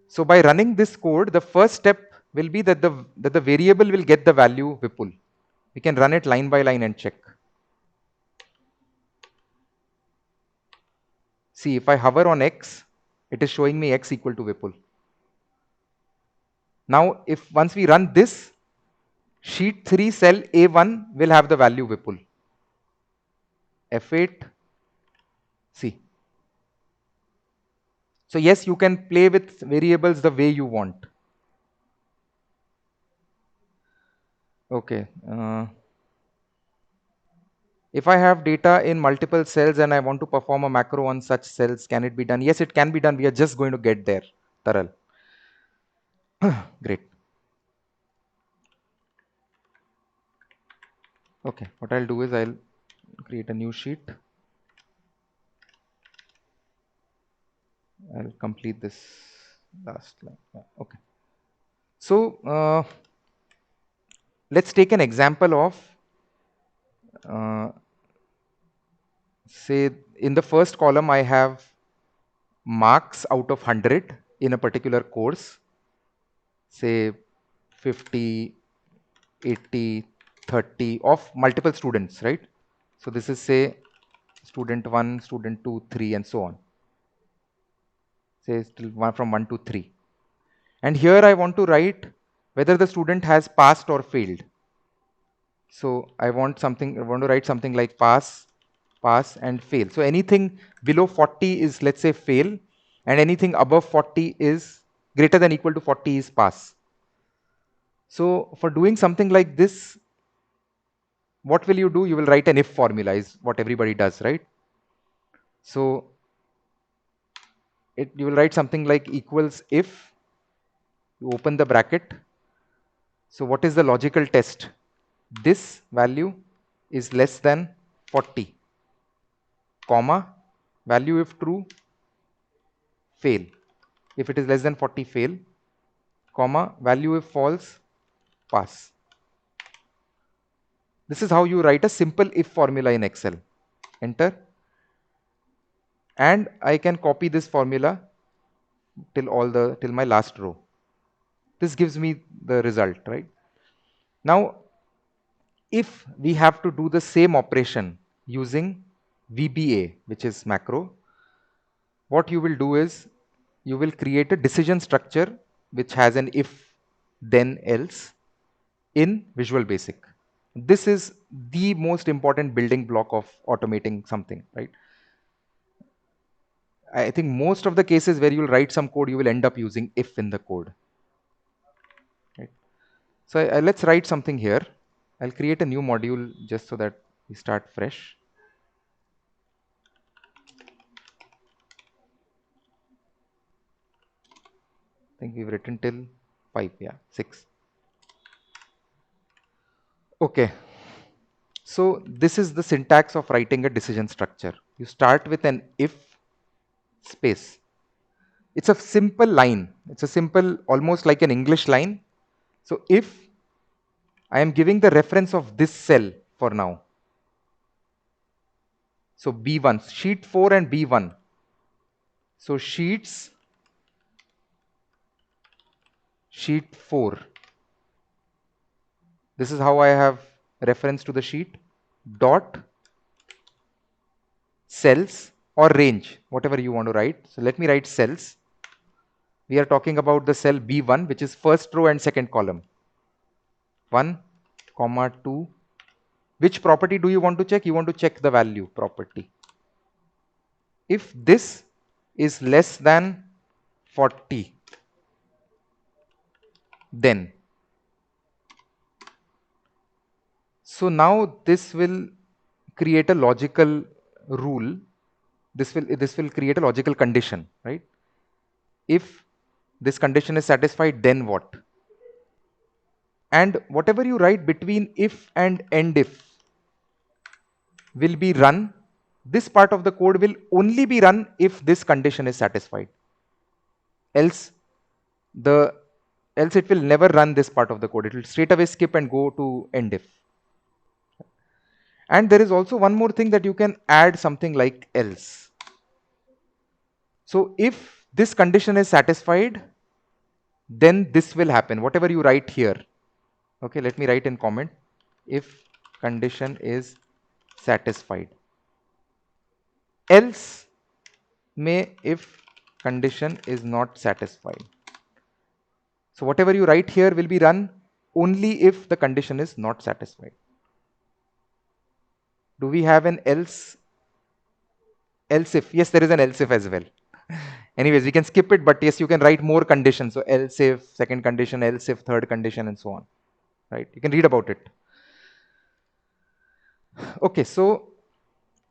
So by running this code, the first step will be that the variable will get the value Vipul. We can run it line by line and check. See, if I hover on X, it is showing me X equal to Vipul. Now, if once we run this, sheet 3 cell A1 will have the value Vipul. F8, see. So yes, you can play with variables the way you want. Okay. If I have data in multiple cells and I want to perform a macro on such cells, can it be done? Yes, it can be done. We are just going to get there, Taral. Great. Okay, what I'll do is I'll create a new sheet. I'll complete this last line. Yeah, okay. So let's take an example of, say, in the first column, I have marks out of 100 in a particular course, say 50, 80, 30 of multiple students, right? So this is, say, student 1, student 2, 3, and so on. Say still from 1 to 3. And here I want to write whether the student has passed or failed. So I want to write something like pass, pass, and fail. So anything below 40 is, let's say, fail, and anything above 40 is greater than equal to 40 is pass. So for doing something like this, what will you do? You will write an if formula, is what everybody does, right? So you will write something like equals if, you open the bracket. So what is the logical test? This value is less than 40, comma, value if true, fail. If it is less than 40, fail, comma, value if false, pass. This is how you write a simple if formula in Excel. Enter. And I can copy this formula till my last row. This gives me the result, right? Now, if we have to do the same operation using VBA, which is macro, what you will do is you will create a decision structure which has an if, then, else in Visual Basic. This is the most important building block of automating something, right? I think most of the cases where you'll write some code, you will end up using if in the code. Right? So let's write something here. I'll create a new module just so that we start fresh. I think we've written till 5, yeah, 6. Okay. So this is the syntax of writing a decision structure. You start with an if space. It's a simple line. It's a simple, almost like an English line. So if I am giving the reference of this cell for now. So B1, sheet 4 and B1. So sheet 4. This is how I have reference to the sheet dot cells or range, whatever you want to write. So let me write cells. We are talking about the cell B1, which is first row and second column. 1, comma 2. Which property do you want to check? You want to check the value property. If this is less than 40, then. So now this will create a logical rule. This will create a logical condition, right? If this condition is satisfied, then what? And whatever you write between if and end if will be run. This part of the code will only be run if this condition is satisfied. Else it will never run this part of the code. It will straight away skip and go to end if. And there is also one more thing, that you can add something like else. So if this condition is satisfied, then this will happen, whatever you write here. Okay, let me write in comment. If condition is satisfied. Else may if condition is not satisfied. So whatever you write here will be run only if the condition is not satisfied. Do we have an else? Else if? Yes, there is an else if as well. Anyways, we can skip it, but yes, you can write more conditions. So else if, second condition, else if, third condition, and so on. Right? You can read about it. Okay, so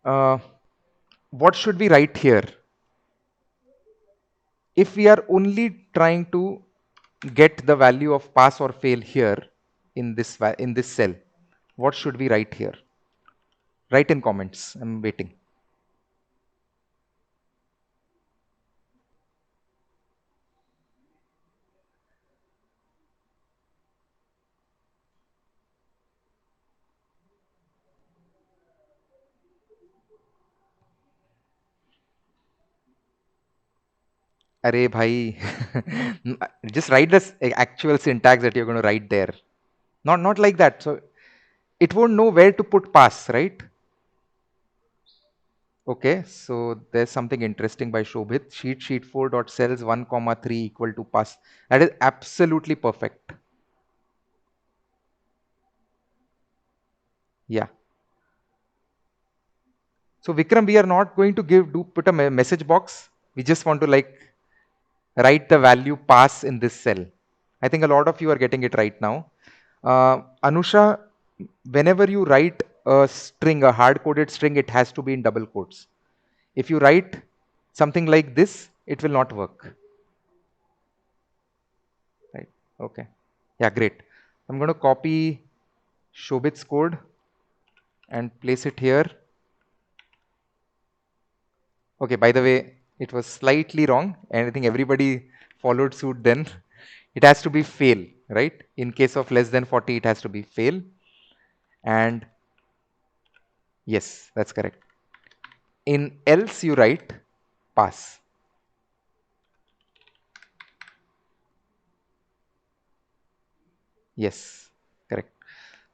what should we write here? If we are only trying to get the value of pass or fail here in this cell, what should we write here? Write in comments. I'm waiting. Arey bhai, just write the actual syntax that you're going to write there. Not like that. So it won't know where to put pass, right? Okay, so there's something interesting by Shobhit. Sheet 4 dot cells 1 comma 3 equal to pass. That is absolutely perfect. Yeah. So Vikram, we are not going to put a message box. We just want to write the value pass in this cell. I think a lot of you are getting it right now. Anusha, whenever you write a string, a hard-coded string, it has to be in double quotes. If you write something like this, it will not work. Right? Okay. Yeah, great. I'm going to copy Shobit's code and place it here. Okay, by the way, it was slightly wrong, and I think everybody followed suit then. It has to be fail, right? In case of less than 40, it has to be fail. And yes, that's correct. In else, you write pass. Yes, correct.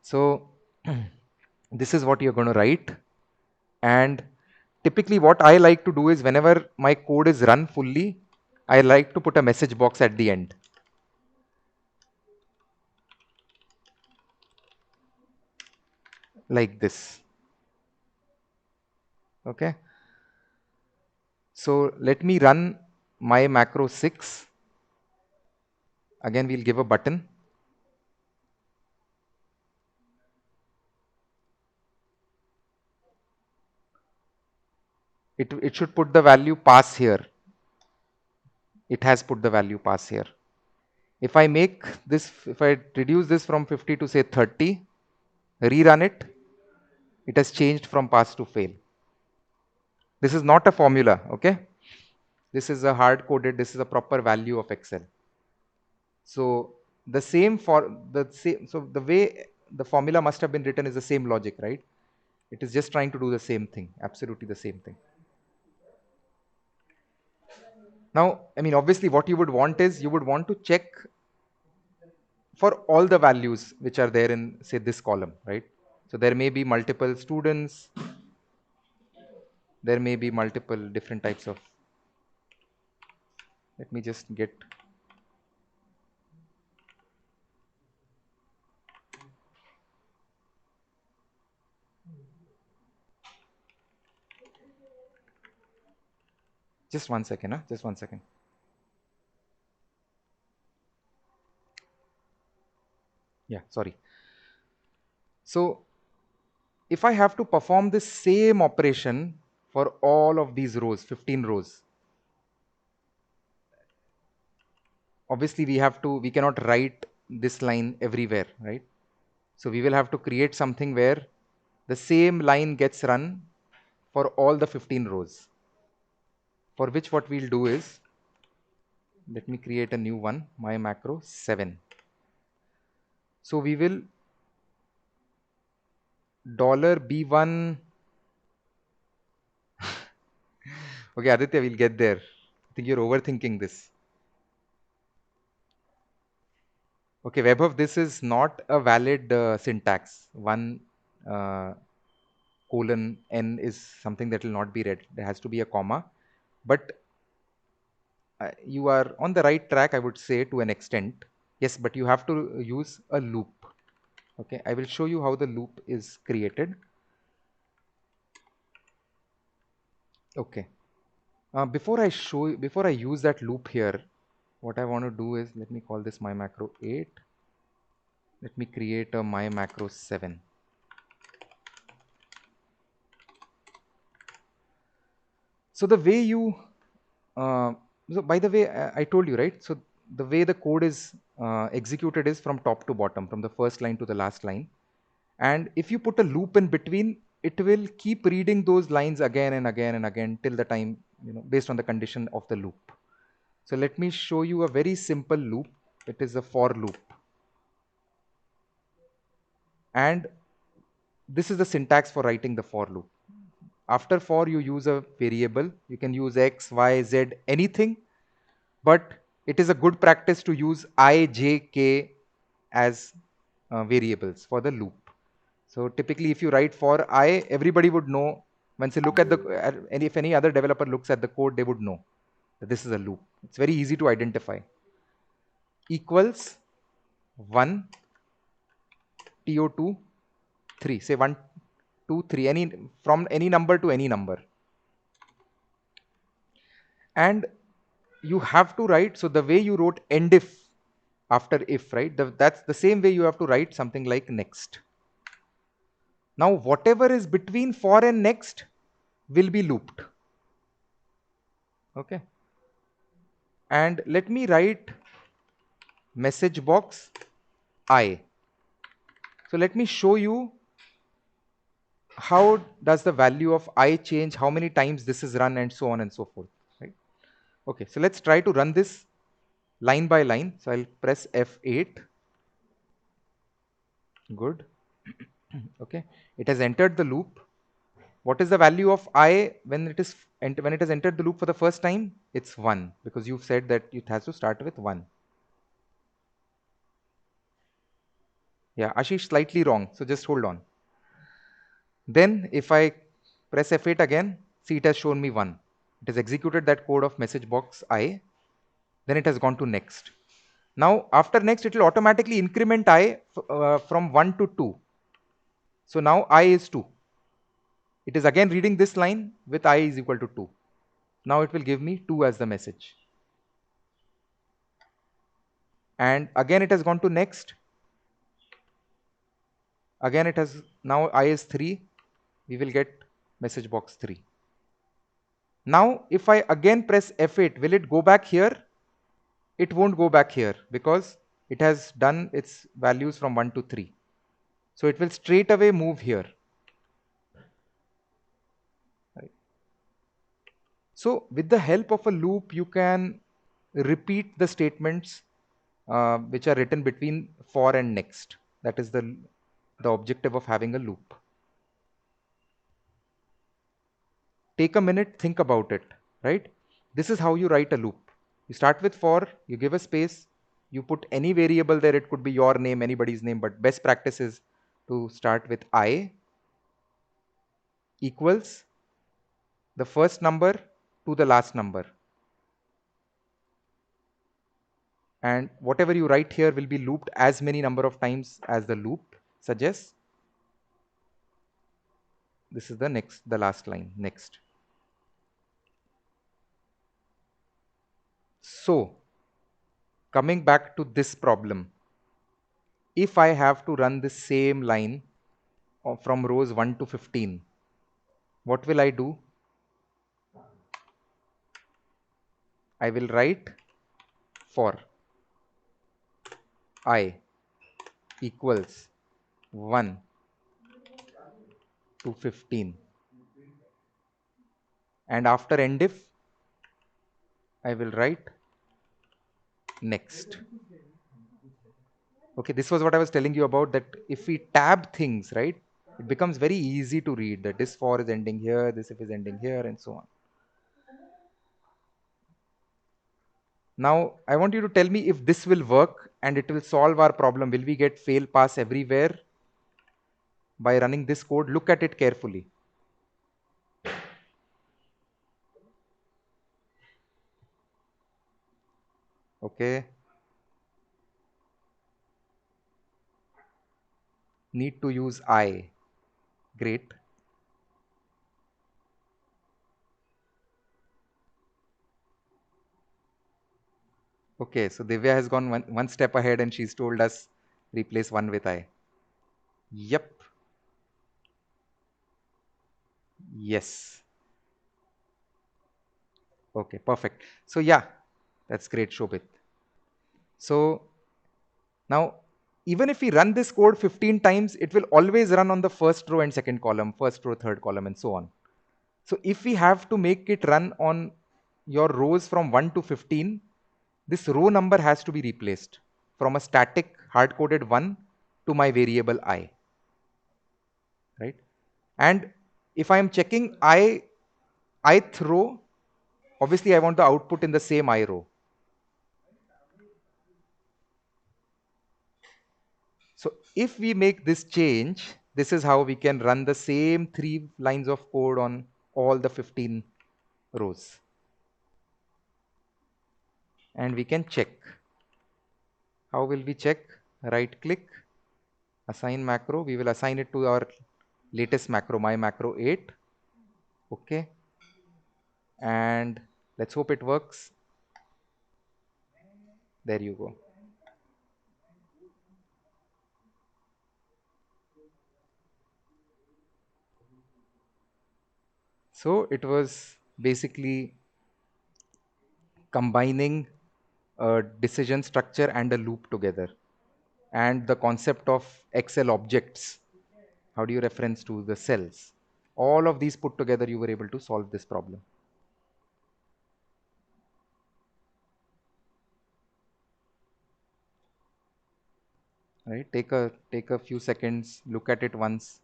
So this is what you're going to write. And typically what I like to do is whenever my code is run fully, I like to put a message box at the end like this. Okay. So let me run my macro 6. Again, we'll give a button. It should put the value pass here. It has put the value pass here. If I make this, if I reduce this from 50 to say 30, rerun it, it has changed from pass to fail. This is not a formula, okay? This is a hard coded, this is a proper value of Excel. So the same for the same, so the way the formula must have been written is the same logic, right? It is just trying to do the same thing, absolutely the same thing. Now, I mean, obviously what you would want is you would want to check for all the values which are there in say this column, right? So there may be multiple students, there may be multiple different types of, let me just get, just 1 second, huh? Just 1 second. Yeah, sorry. So if I have to perform the same operation for all of these rows, 15 rows, obviously we cannot write this line everywhere, right? So we will have to create something where the same line gets run for all the 15 rows. For which what we'll do is, let me create a new one, my macro 7. So we will $B1. Okay, Aditya, we'll get there. I think you're overthinking this. Okay, Vaibhav, this is not a valid syntax. One uh, colon n is something that will not be read. There has to be a comma. But you are on the right track, I would say, to an extent. Yes, but you have to use a loop. Okay, I will show you how the loop is created. Okay. Before I use that loop here, what I want to do is, let me call this my macro 8. Let me create a my macro 7. So the way you, uh, so by the way, I told you, right? So the way the code is executed is from top to bottom, from the first line to the last line. And if you put a loop in between, it will keep reading those lines again and again and again till the time, based on the condition of the loop. So let me show you a very simple loop. It is a for loop. And this is the syntax for writing the for loop. After for, you use a variable. You can use X, Y, Z, anything. But it is a good practice to use I, J, K as variables for the loop. So typically, if you write for I, everybody would know. Once you look at and if any other developer looks at the code, they would know that this is a loop. It's very easy to identify. Equals 1, TO2, 3. Say 1, 2, 3. From any number to any number. And you have to write, so the way you wrote end if after if, right? That's the same way you have to write something like next. Now, whatever is between for and next will be looped. Okay. And let me write message box I. So let me show you how does the value of I change, how many times this is run, and so on and so forth. Right? Okay, so let's try to run this line by line. So I'll press F8. Good. Okay, it has entered the loop. What is the value of I when when it has entered the loop for the first time? It's 1, because you've said that it has to start with 1. Yeah, Ashish, slightly wrong. So just hold on. Then if I press F8 again, see it has shown me 1. It has executed that code of message box I. Then it has gone to next. Now after next, it will automatically increment I from 1 to 2. So now I is 2. It is again reading this line with I is equal to 2. Now it will give me 2 as the message. And again it has gone to next. Again it has, now I is 3. We will get message box 3. Now if I again press F8, will it go back here? It won't go back here because it has done its values from 1 to 3. So it will straight away move here. Right. So with the help of a loop, you can repeat the statements which are written between for and next. That is the objective of having a loop. Take a minute, think about it, right? This is how you write a loop. You start with for, you give a space, you put any variable there. It could be your name, anybody's name, but best practice is to start with I equals the first number to the last number. And whatever you write here will be looped as many number of times as the loop suggests. This is the last line, next. So coming back to this problem, if I have to run the same line from rows 1 to 15, what will I do? I will write for I equals 1 to 15. And after endif, I will write next. Okay, this was what I was telling you about, that if we tab things, right, it becomes very easy to read that this for is ending here, this if is ending here, and so on. Now, I want you to tell me if this will work and it will solve our problem. Will we get fail pass everywhere by running this code? Look at it carefully. Okay. Need to use I. Great. Okay, so Divya has gone one step ahead and she's told us replace 1 with I. Yep. Yes. Okay, perfect. So yeah, that's great, Shobit. So now, even if we run this code 15 times, it will always run on the first row and second column, first row, third column, and so on. So if we have to make it run on your rows from 1 to 15, this row number has to be replaced from a static hard-coded 1 to my variable I. Right? And if I am checking ith row, obviously I want the output in the same I row. So if we make this change, this is how we can run the same 3 lines of code on all the 15 rows. And we can check. How will we check? Right click, assign macro. We will assign it to our latest macro, my macro 8. Okay. And let's hope it works. There you go. So it was basically combining a decision structure and a loop together, and the concept of Excel objects. How do you reference to the cells? All of these put together, you were able to solve this problem. Right? Take a few seconds, look at it once.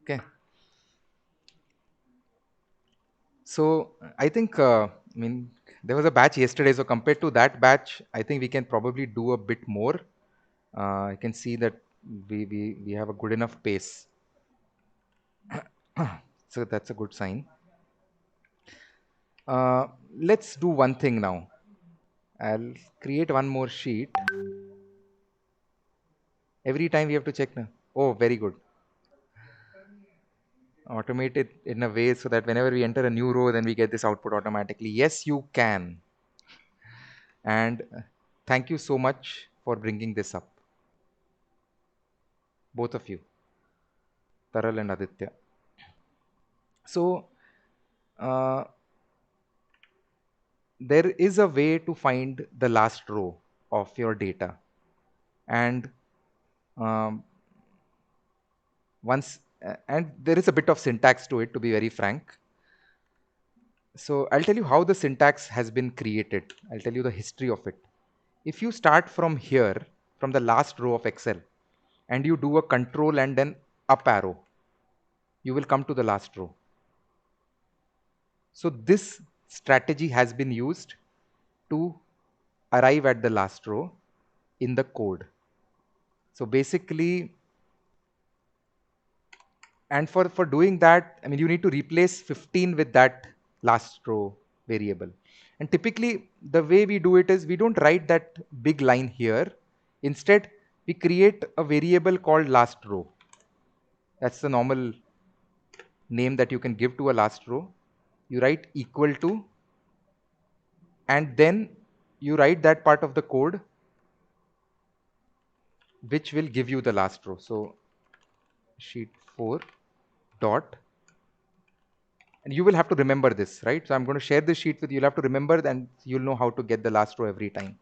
Okay. So I think, I mean, there was a batch yesterday. So compared to that batch, I think we can probably do a bit more. I can see that we have a good enough pace. So that's a good sign. Uh, let's do one thing now. I'll create one more sheet. Every time we have to check now. Oh, very good. Automate it in a way so that whenever we enter a new row, then we get this output automatically. Yes, you can. And thank you so much for bringing this up, both of you, Taral and Aditya. So uh, there is a way to find the last row of your data. And um, once, and there is a bit of syntax to it, to be very frank. So I'll tell you how the syntax has been created. I'll tell you the history of it. If you start from here, from the last row of Excel, and you do a control and then up arrow, you will come to the last row. So this strategy has been used to arrive at the last row in the code. So basically, and for doing that, I mean, you need to replace 15 with that last row variable. And typically, the way we do it is we don't write that big line here. Instead, we create a variable called last row. That's the normal name that you can give to a last row. You write equal to, and then you write that part of the code which will give you the last row. So sheet 4 dot, and you will have to remember this, right? So I'm going to share this sheet with you. You'll have to remember, and you'll know how to get the last row every time.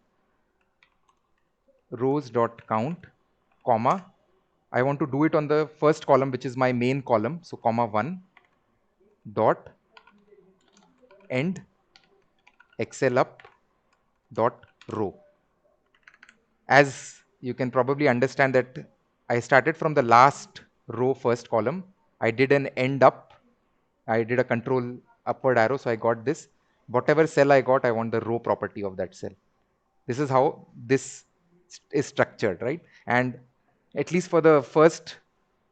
Rows dot count, comma. I want to do it on the first column, which is my main column. So comma 1 dot end Excel up dot row. As you can probably understand that I started from the last row first column. I did an end up. I did a control upward arrow. So I got this. Whatever cell I got, I want the row property of that cell. This is how this is structured, right? And at least for the first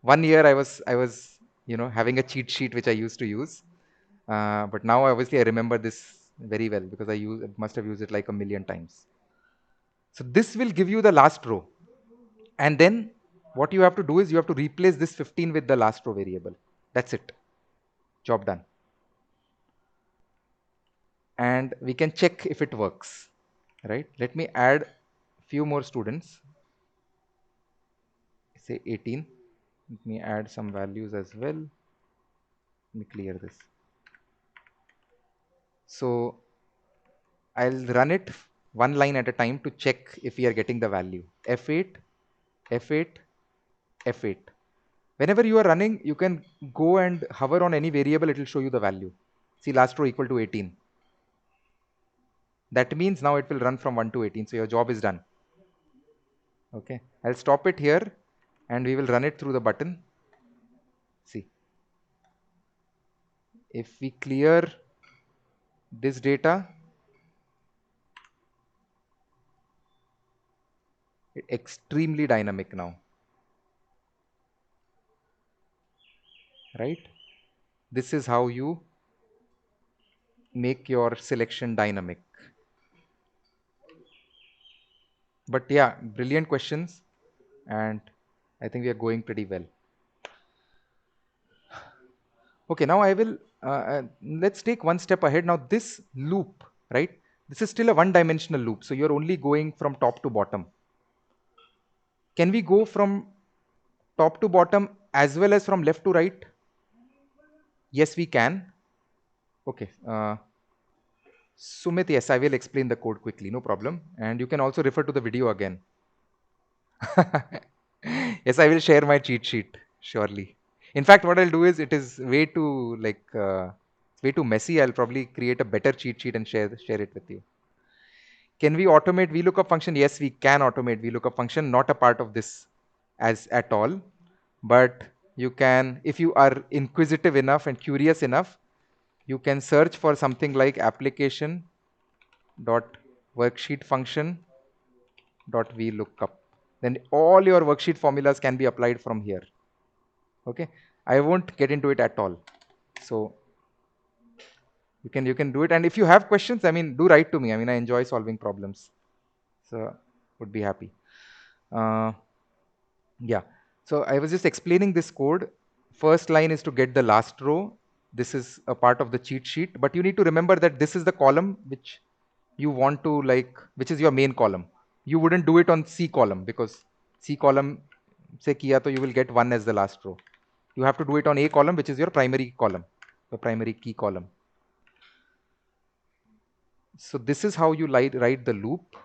1 year, I was having a cheat sheet which I used to use. But now obviously I remember this very well because must have used it like a million times. So this will give you the last row. And then what you have to do is you have to replace this 15 with the last row variable. That's it. Job done. And we can check if it works, right? Let me add few more students, say 18. Let me add some values as well. Let me clear this. So I'll run it one line at a time to check if we are getting the value. F8, F8, F8. Whenever you are running, you can go and hover on any variable, it will show you the value. See, last row equal to 18. That means now it will run from 1 to 18. So your job is done. Okay. I'll stop it here and we will run it through the button. See, if we clear this data, extremely dynamic now, right? This is how you make your selection dynamic. But yeah, brilliant questions. And I think we are going pretty well. Okay, now let's take one step ahead. Now this loop, right? This is still a one-dimensional loop. So you're only going from top to bottom. Can we go from top to bottom as well as from left to right? Yes, we can. Okay. Sumit, yes, I will explain the code quickly, no problem. And you can also refer to the video again. Yes, I will share my cheat sheet, surely. In fact, what I'll do is it is way too messy. I'll probably create a better cheat sheet and share it with you. Can we automate VLOOKUP function? Yes, we can automate VLOOKUP function, not a part of this as at all. But You can, if you are inquisitive enough and curious enough, you can search for something like application dot worksheet function dot vlookup. Then all your worksheet formulas can be applied from here. Okay, I won't get into it at all. So you can do it, and if you have questions, I mean, do write to me. I mean, I enjoy solving problems, so would be happy. Uh, yeah. So I was just explaining this code. First line is to get the last row. This is a part of the cheat sheet, but you need to remember that this is the column which you want to like, which is your main column. You wouldn't do it on C column because C column se kiya to you will get 1 as the last row. You have to do it on A column, which is your primary column, the primary key column. So this is how you write the loop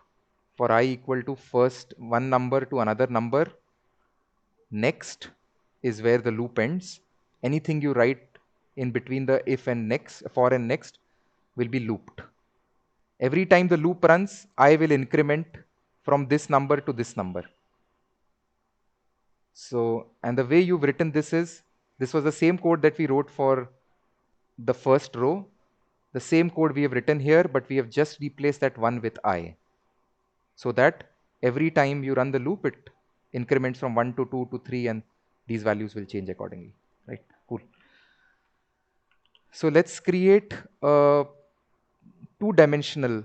for I equal to first one number to another number. Next is where the loop ends. Anything you write in between the if and next, for and next, will be looped. Every time the loop runs, I will increment from this number to this number. So, and the way you've written this is, this was the same code that we wrote for the first row. The same code we have written here, but we have just replaced that one with I. So that every time you run the loop, it increments from 1 to 2 to 3, and these values will change accordingly. Right? Cool. So let's create a two-dimensional.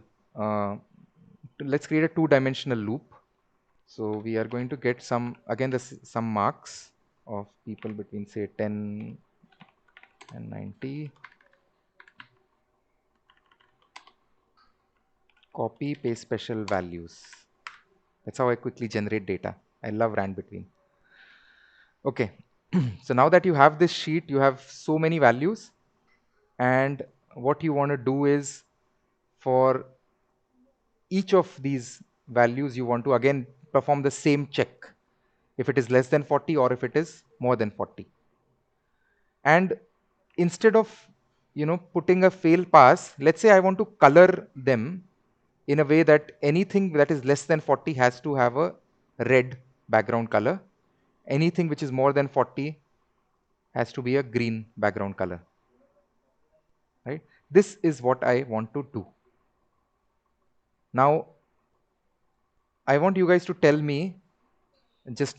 Let's create a two-dimensional loop. So we are going to get some, again, some marks of people between say 10 and 90. Copy, paste special values. That's how I quickly generate data. I love rand between. Okay. So now that you have this sheet, you have so many values. And what you want to do is, for each of these values, you want to again perform the same check. If it is less than 40 or if it is more than 40. And instead of putting a fail pass, let's say I want to color them in a way that anything that is less than 40 has to have a red background color. Anything which is more than 40 has to be a green background color. Right? This is what I want to do. Now, I want you guys to tell me, just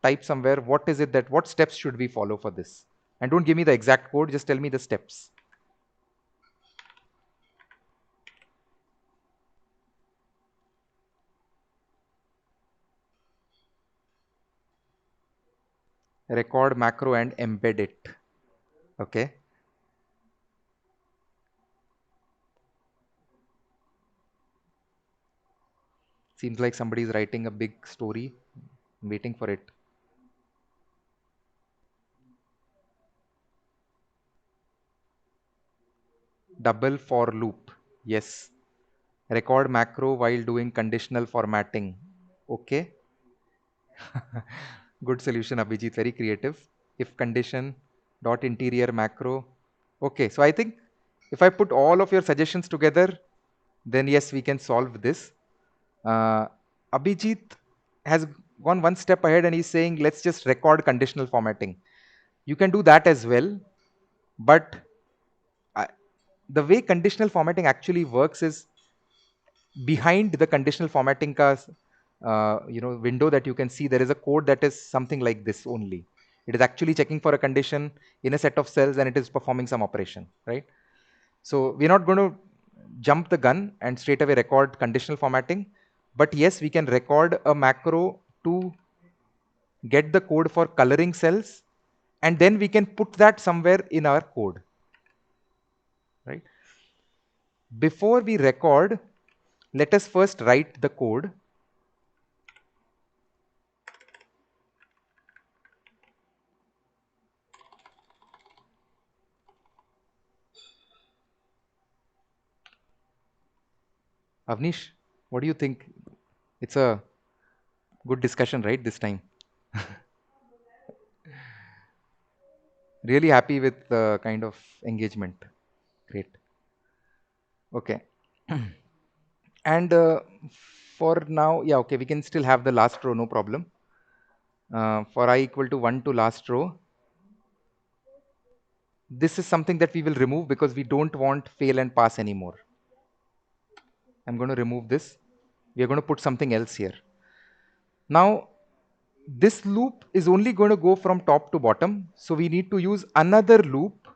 type somewhere, what steps should we follow for this? And don't give me the exact code, just tell me the steps. Record macro and embed it. Okay. Seems like somebody is writing a big story. I'm waiting for it. Double for loop. Yes. Record macro while doing conditional formatting. Okay. Good solution, Abhijit. Very creative. If condition dot interior macro. Okay. So I think if I put all of your suggestions together, then yes, we can solve this. Abhijit has gone one step ahead and he's saying, let's just record conditional formatting. You can do that as well, but I, the way conditional formatting actually works is, behind the conditional formatting window that you can see, there is a code that is something like this only. It is actually checking for a condition in a set of cells and it is performing some operation, right? So we're not going to jump the gun and straight away record conditional formatting, but yes, we can record a macro to get the code for coloring cells, and then we can put that somewhere in our code, right? Before we record, let us first write the code. Avnish, what do you think? It's a good discussion, right, this time? Really happy with the kind of engagement. Great. Okay. And for now, yeah, okay, we can still have the last row, no problem. For I equal to 1 to last row. This is something that we will remove because we don't want fail and pass anymore. I'm going to remove this. We are going to put something else here. Now, this loop is only going to go from top to bottom. So we need to use another loop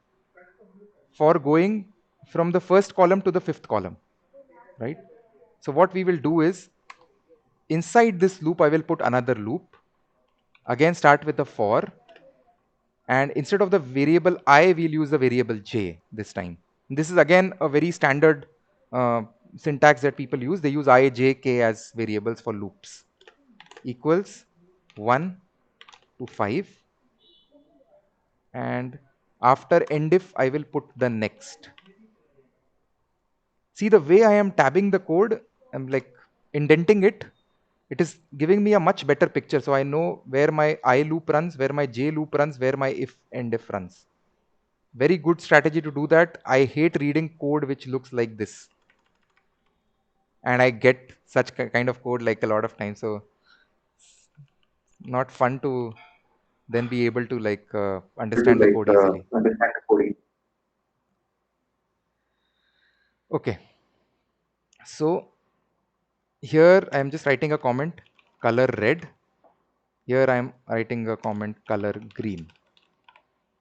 for going from the first column to the fifth column, right? So what we will do is inside this loop, I will put another loop. Again, start with the for. And instead of the variable I, we'll use the variable j this time. This is again a very standard uh, syntax that people use. They use I, j, k as variables for loops. Equals 1 to 5. And after endif, I will put the next. See the way I am tabbing the code, I'm like indenting it. It is giving me a much better picture. So I know where my I loop runs, where my j loop runs, where my if and if runs. Very good strategy to do that. I hate reading code which looks like this. And I get such kind of code like a lot of times. So not fun to then be able to like understand the code easily. Understand the coding. Okay. So here I am just writing a comment color red. Here I am writing a comment color green.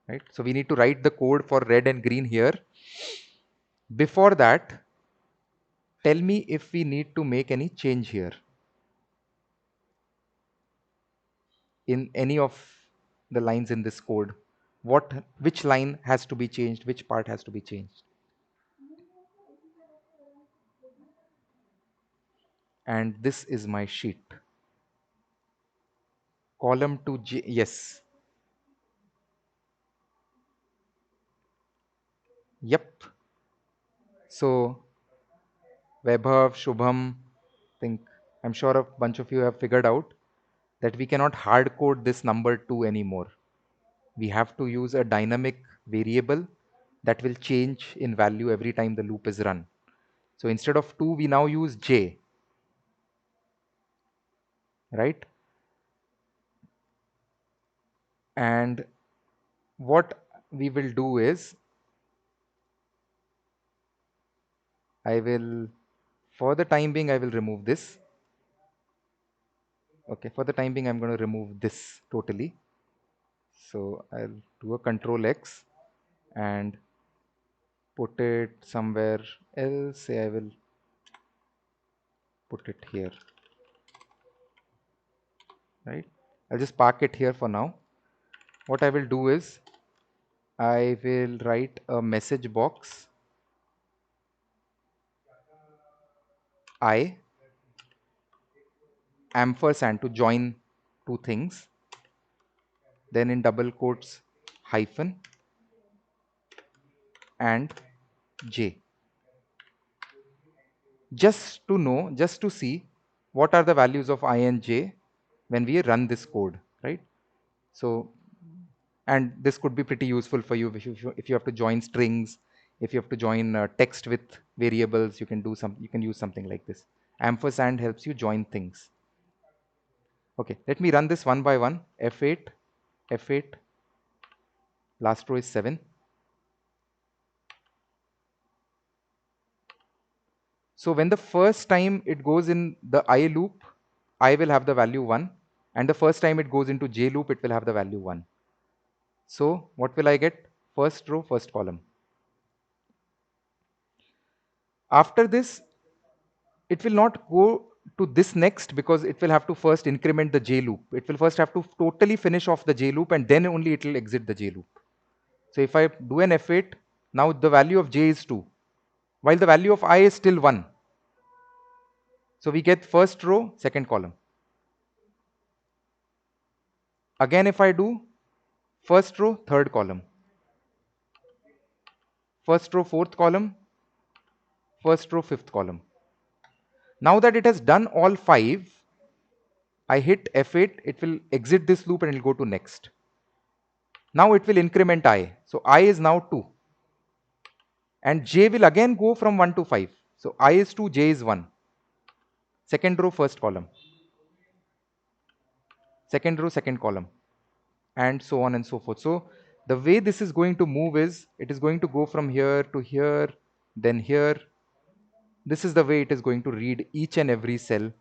Right. So we need to write the code for red and green here. Before that, tell me if we need to make any change here in any of the lines in this code. Which line has to be changed, which part has to be changed. And this is my sheet. Column to J, yes. Yep. So Vaibhav, Shubham, think I'm sure a bunch of you have figured out that we cannot hard code this number 2 anymore. We have to use a dynamic variable that will change in value every time the loop is run. So instead of 2, we now use j, right? And what we will do is I will, for the time being, I will remove this. Okay, for the time being, I'm going to remove this totally. So I'll do a control X and put it somewhere else. Say I will put it here, right? I'll just park it here for now. What I will do is I will write a message box I ampersand to join two things. Then in double quotes hyphen and j. Just to know, just to see what are the values of I and j when we run this code, right? So, and this could be pretty useful for you if you have to join strings, if you have to join text with variables, you can use something like this. Ampersand helps you join things. Okay, let me run this one by one. F8, F8, last row is 7. So when the first time it goes in the I loop, I will have the value 1. And the first time it goes into J loop, it will have the value 1. So what will I get? First row, first column. After this, it will not go to this next because it will have to first increment the J loop. It will first have to totally finish off the J loop and then only it will exit the J loop. So if I do an F8, now the value of J is 2, while the value of I is still 1. So we get first row, second column. Again, if I do first row, third column, first row, fourth column, first row, fifth column. Now that it has done all 5, I hit F8, it will exit this loop and it will go to next. Now it will increment I. So I is now 2. And J will again go from 1 to 5. So I is 2, J is 1. Second row, first column. Second row, second column. And so on and so forth. So The way this is going to move is it is going to go from here to here, then here. This is the way it is going to read each and every cell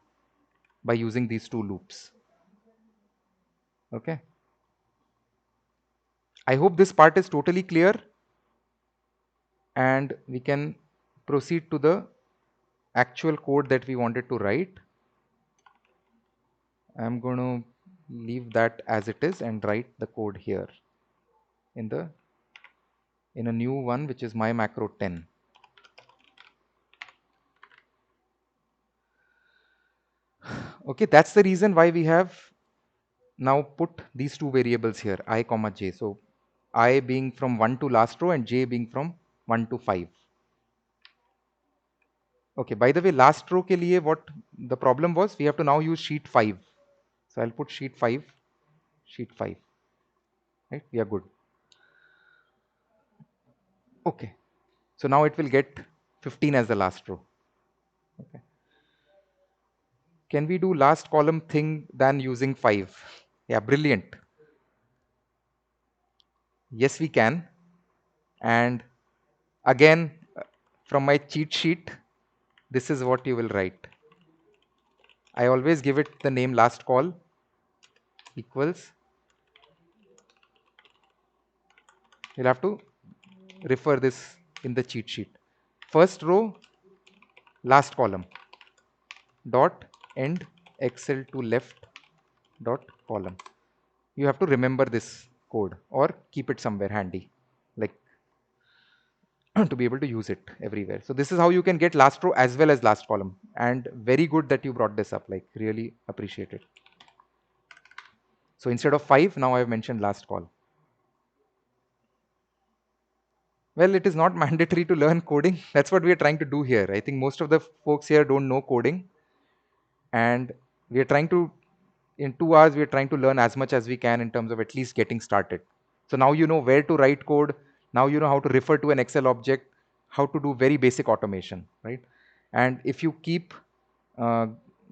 by using these two loops. Okay. I hope this part is totally clear and we can proceed to the actual code that we wanted to write. I'm going to leave that as it is and write the code here in the in a new one, which is my macro 10. Okay, that's the reason why we have now put these two variables here, I comma j. So I being from 1 to last row and j being from 1 to 5. Okay, by the way, last row ke liye what the problem was, we have to now use sheet 5. So I'll put sheet 5, sheet 5. Right, we are good. Okay, so now it will get 15 as the last row. Okay. Can we do last column thing than using 5? Yeah, brilliant. Yes, we can. And again, from my cheat sheet, this is what you will write. I always give it the name last call equals. You'll have to refer this in the cheat sheet. First row, last column, dot end excel to left dot column. You have to remember this code or keep it somewhere handy, like to be able to use it everywhere. So this is how you can get last row as well as last column. And very good that you brought this up, like really appreciate it. So instead of 5, now I've mentioned last call. Well, it is not mandatory to learn coding. That's what we are trying to do here. I think most of the folks here don't know coding. And we are trying to, in 2 hours, we are trying to learn as much as we can in terms of at least getting started. So now you know where to write code. Now you know how to refer to an Excel object, how to do very basic automation, right? And if you keep uh,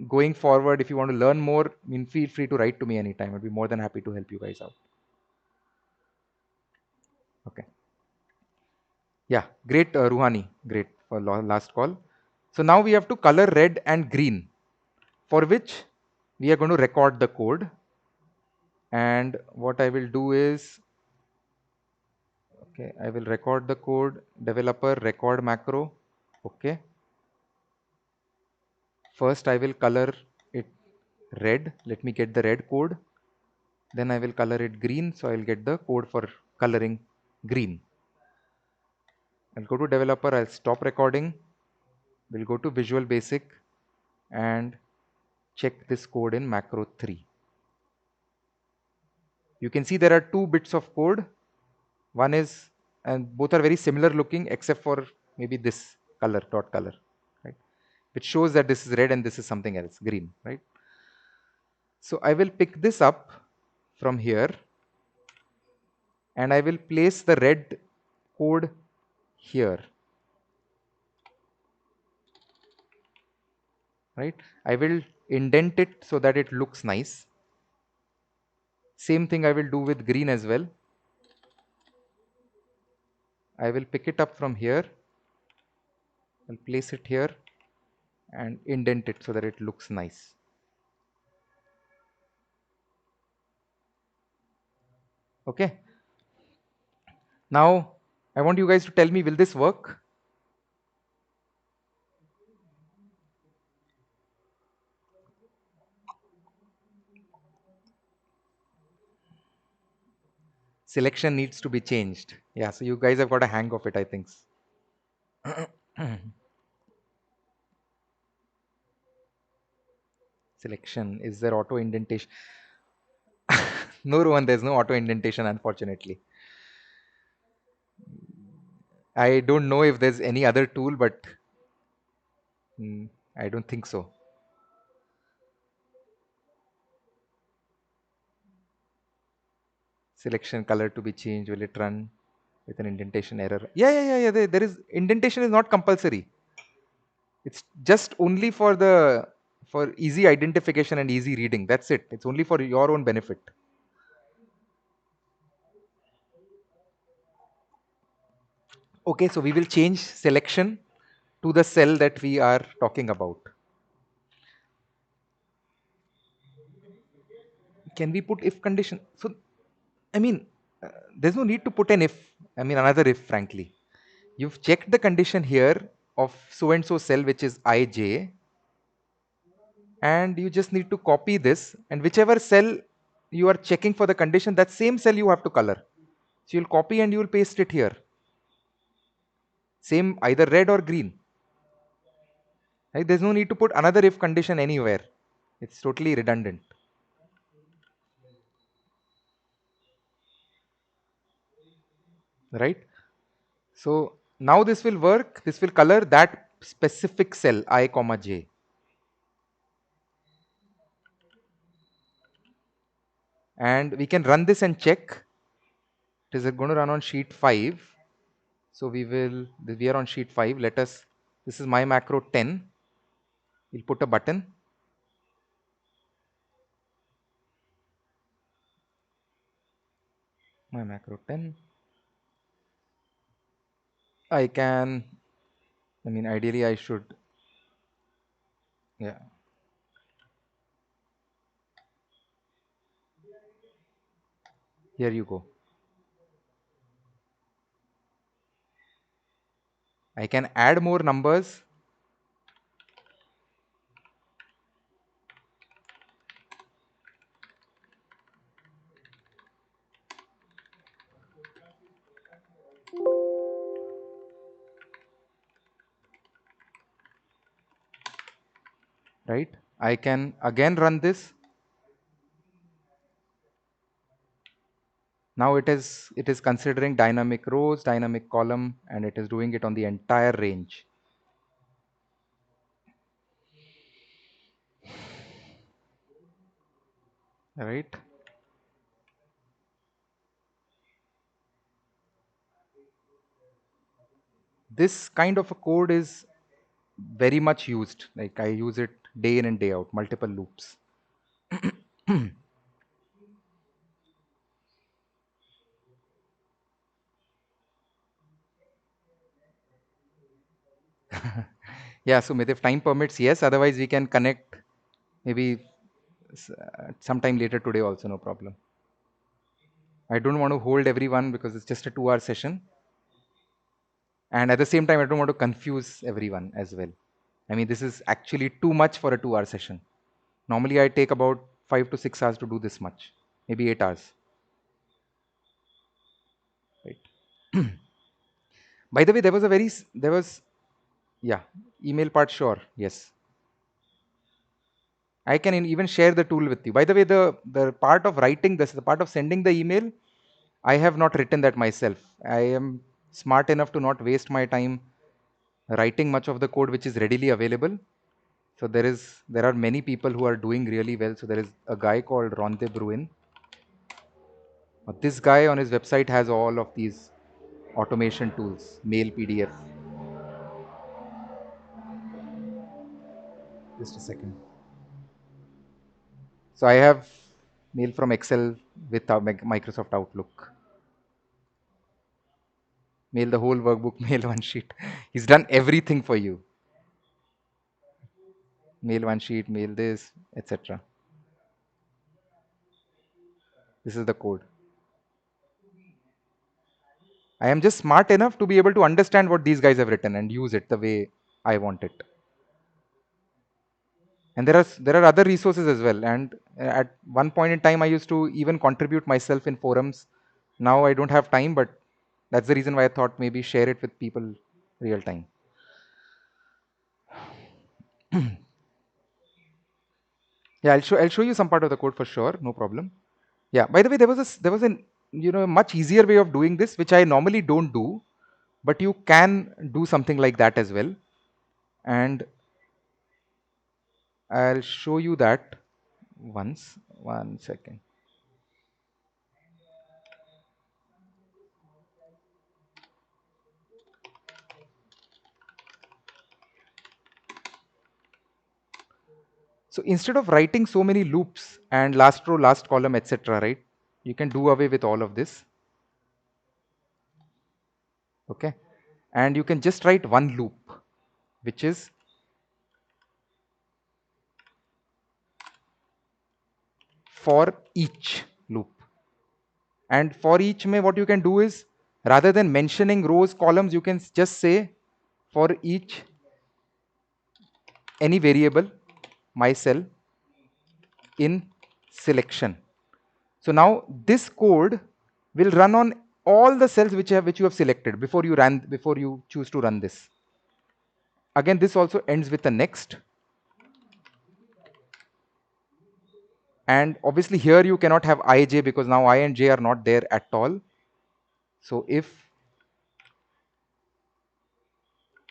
going forward, if you want to learn more, I mean, feel free to write to me anytime. I'd be more than happy to help you guys out. Okay. Yeah, great, Ruhani. Great for last call. So now we have to color red and green, for which we are going to record the code. And what I will do is, okay, I will record the code, developer record macro. Okay. First, I will color it red. Let me get the red code. Then I will color it green. So I'll get the code for coloring green. I'll go to developer. I'll stop recording. We'll go to Visual Basic and check this code in macro 3. You can see there are 2 bits of code. One is, and both are very similar looking except for maybe this color, dot color, right? Which shows that this is red and this is something else, green, right? So I will pick this up from here and I will place the red code here, right? I will indent it so that it looks nice. Same thing I will do with green as well. I will pick it up from here. I'll place it here and indent it so that it looks nice. Okay. Now I want you guys to tell me, will this work? Selection needs to be changed. Yeah, so you guys have got a hang of it, I think. Selection, is there auto indentation? No, Rohan, there's no auto indentation, unfortunately. I don't know if there's any other tool, but I don't think so. Selection color to be changed. Will it run with an indentation error? Yeah. There is indentation is not compulsory. It's just only for the for easy identification and easy reading. That's it. It's only for your own benefit. Okay, so we will change selection to the cell that we are talking about. Can we put if condition? So, I mean, there's no need to put an if, I mean, another if, frankly. You've checked the condition here of so and so cell, which is ij, and you just need to copy this, and whichever cell you are checking for the condition, that same cell you have to color. So you'll copy and you will paste it here. Same, either red or green. Right? There's no need to put another if condition anywhere. It's totally redundant. Right? So now this will work. This will color that specific cell I comma j. And we can run this and check. It is going to run on sheet 5. So we are on sheet 5. Let us, this is my macro 10. We'll put a button. My macro 10. I can, I mean, ideally I should, yeah. Here you go. I can add more numbers. Right? I can again run this. Now it is considering dynamic rows, dynamic column, and it is doing it on the entire range. Right? This kind of a code is very much used. Like I use it day in and day out, multiple loops. Yeah, so if time permits, yes. Otherwise, we can connect maybe sometime later today also, no problem. I don't want to hold everyone because it's just a 2-hour session. And at the same time, I don't want to confuse everyone as well. I mean, this is actually too much for a 2-hour session. Normally, I take about 5 to 6 hours to do this much, maybe 8 hours. Right. By the way, yeah, email part, sure, yes. I can even share the tool with you. By the way, the part of writing this, the part of sending the email, I have not written that myself. I am smart enough to not waste my time writing much of the code which is readily available. So there are many people who are doing really well. So there is a guy called Ron De Bruin. This guy on his website has all of these automation tools, mail PDF. Just a second. So I have mail from Excel with Microsoft Outlook. Mail the whole workbook, mail one sheet. He's done everything for you. Mail one sheet, mail this, etc. This is the code. I am just smart enough to be able to understand what these guys have written and use it the way I want it. And there are other resources as well. And at one point in time, I used to even contribute myself in forums. Now I don't have time, but that's the reason why I thought maybe share it with people real time. Yeah, I'll show you some part of the code for sure, no problem. Yeah. By the way, there was an much easier way of doing this, which I normally don't do, but you can do something like that as well. And I'll show you that once. One second. So instead of writing so many loops and last row, last column, etc., right? You can do away with all of this. Okay. and you can just write one loop, which is for each loop. And for each may what you can do is, rather than mentioning rows, columns, you can just say for each any variable my cell in selection. So now this code will run on all the cells which you have selected before you choose to run this. Again, this also ends with a next. And obviously here you cannot have ij because now I and j are not there at all. So if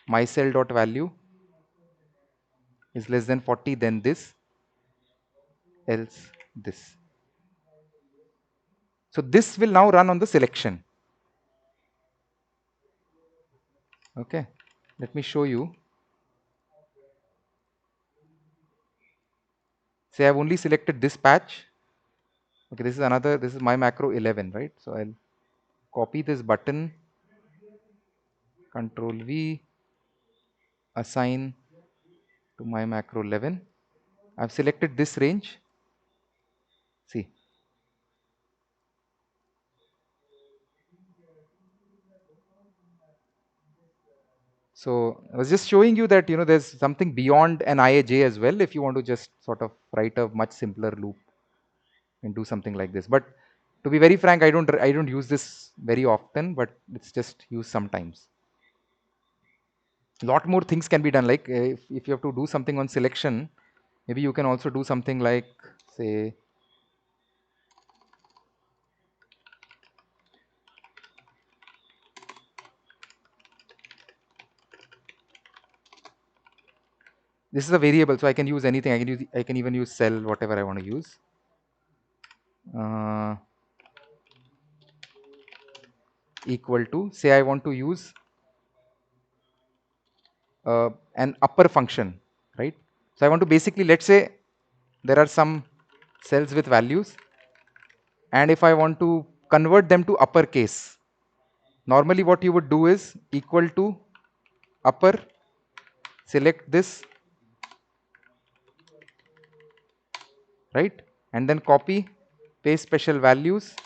my cell dot value is less than 40, then this, else this. So this will now run on the selection. Okay, let me show you. Say I've only selected this patch. Okay, this is my macro 11, right? So I'll copy this button, Control V, assign to my macro 11. I've selected this range. See, so I was just showing you that there's something beyond an IAJ as well. If you want to just sort of write a much simpler loop and do something like this, but to be very frank, I don't use this very often, but it's just used sometimes. A lot more things can be done, like if you have to do something on selection, maybe you can also do something like, say, this is a variable, so I can use anything. I can even use cell, whatever I want to use. uh, Equal to, say I want to use an upper function, right? So I want to basically, let's say there are some cells with values, and if I want to convert them to uppercase, normally what you would do is equal to upper, select this, right? And then copy, paste special values,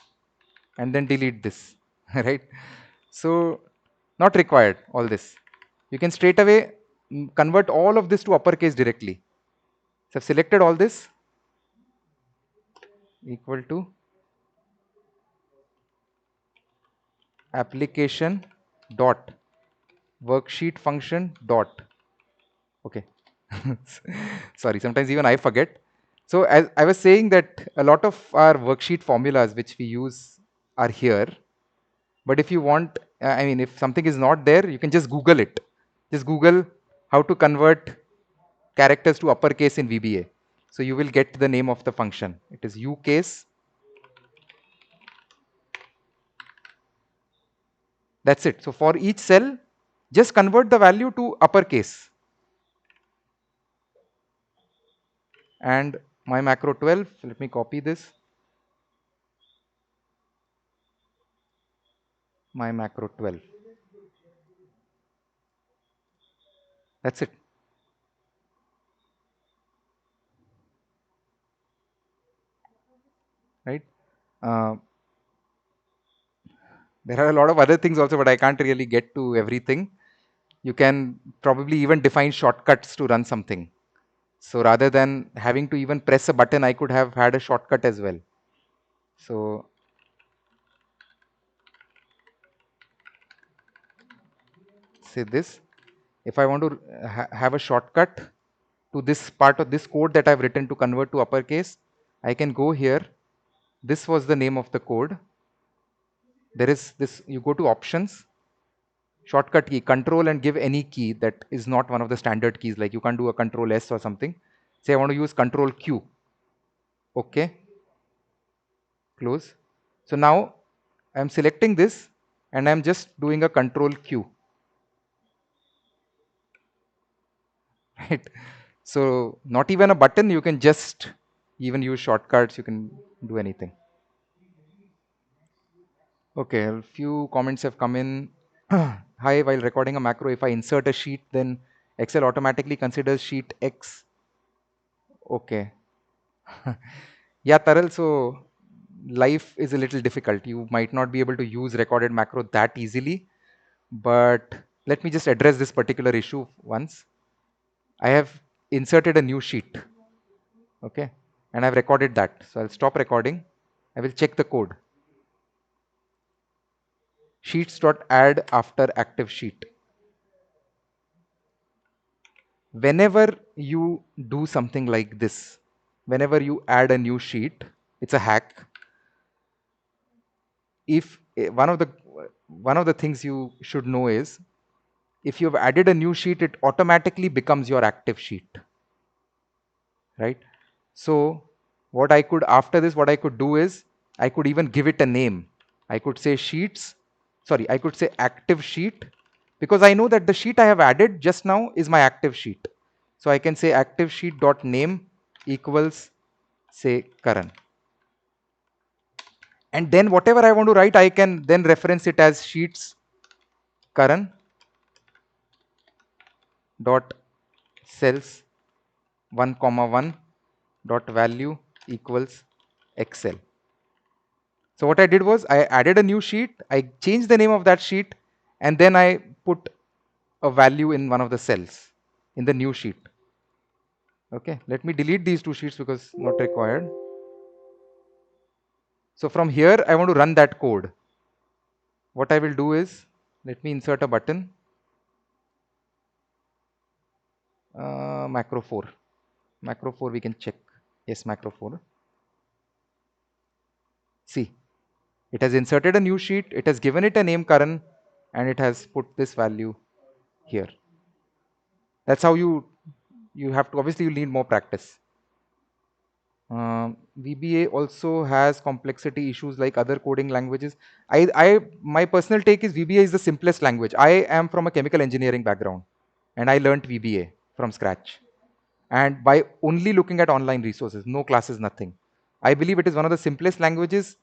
and then delete this, right? So not required all this. You can straight away convert all of this to uppercase directly. So I've selected all this, equal to application dot worksheet function dot. Okay. Sorry, sometimes even I forget. So as I was saying that a lot of our worksheet formulas which we use are here. But if you want, I mean, if something is not there, you can just Google it. Just Google how to convert characters to uppercase in VBA. So you will get the name of the function. It is ucase. That's it. So for each cell, just convert the value to uppercase. And my macro 12, let me copy this. My macro 12. That's it. Right? Uh, there are a lot of other things also, but I can't really get to everything. You can probably even define shortcuts to run something. So rather than having to even press a button, I could have had a shortcut as well. So say this, if I want to have a shortcut to this part of this code that I've written to convert to uppercase, I can go here. This was the name of the code. There is this, you go to options, shortcut key, control, and give any key that is not one of the standard keys, like you can't do a control S or something. Say I want to use control Q. Okay, close. So now I'm selecting this and I'm just doing a control Q. Right? So not even a button, you can just even use shortcuts, you can do anything. Okay, a few comments have come in. Hi, while recording a macro, if I insert a sheet, then Excel automatically considers sheet X. Okay. Yeah, Taral, so life is a little difficult. You might not be able to use recorded macro that easily, but let me just address this particular issue once. I have inserted a new sheet, okay, and I've recorded that. So I'll stop recording. I will check the code. Sheets.add after active sheet. Whenever you do something like this, whenever you add a new sheet, it's a hack. If one of the things you should know is, if you've added a new sheet, it automatically becomes your active sheet, right? So what I could, after this, what I could do is, I could even give it a name. I could say sheets, sorry, I could say active sheet, because I know that the sheet I have added just now is my active sheet. So I can say active sheet dot name equals, say, Karan. And then whatever I want to write, I can then reference it as sheets Karan dot cells 1 comma 1 dot value equals Excel. So what I did was, I added a new sheet, I changed the name of that sheet, and then I put a value in one of the cells in the new sheet. Okay, let me delete these two sheets because not required. So from here, I want to run that code. What I will do is, let me insert a button, macro 4. Macro 4 we can check. Yes, macro 4. See, it has inserted a new sheet, it has given it a name Karan, and it has put this value here. That's how you have to, obviously you need more practice. VBA also has complexity issues like other coding languages. My personal take is VBA is the simplest language. I am from a chemical engineering background, and I learnt VBA from scratch. And by only looking at online resources, no classes, nothing. I believe it is one of the simplest languages,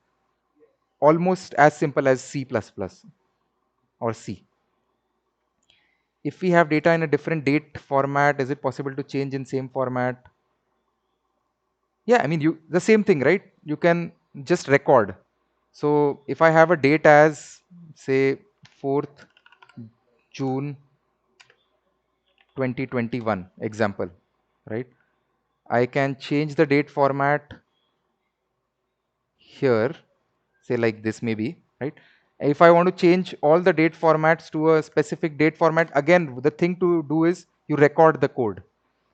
almost as simple as C++ or C. If we have data in a different date format, is it possible to change in same format? Yeah, I mean, you, the same thing, right? You can just record. So if I have a date as, say, 4th June 2021 example, right? I can change the date format here, say like this maybe, right? If I want to change all the date formats to a specific date format, again, the thing to do is you record the code.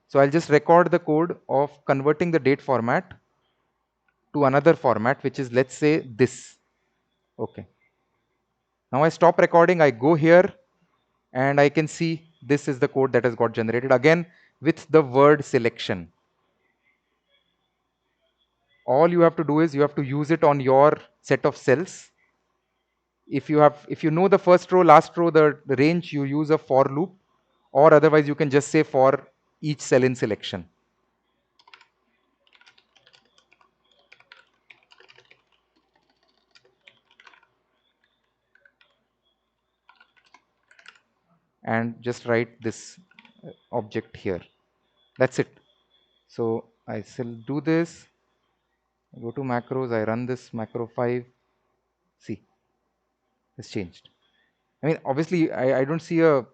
So I'll just record the code of converting the date format to another format, which is, let's say, this. Okay. Now I stop recording, I go here, and I can see this is the code that has got generated again with the word selection. All you have to do is you have to use it on your set of cells. If you know the first row, last row, the range, you use a for loop, or otherwise you can just say for each cell in selection. And just write this object here. That's it. So I still do this, I go to macros, I run this macro 5. See, it's changed. I mean, obviously, I don't see a,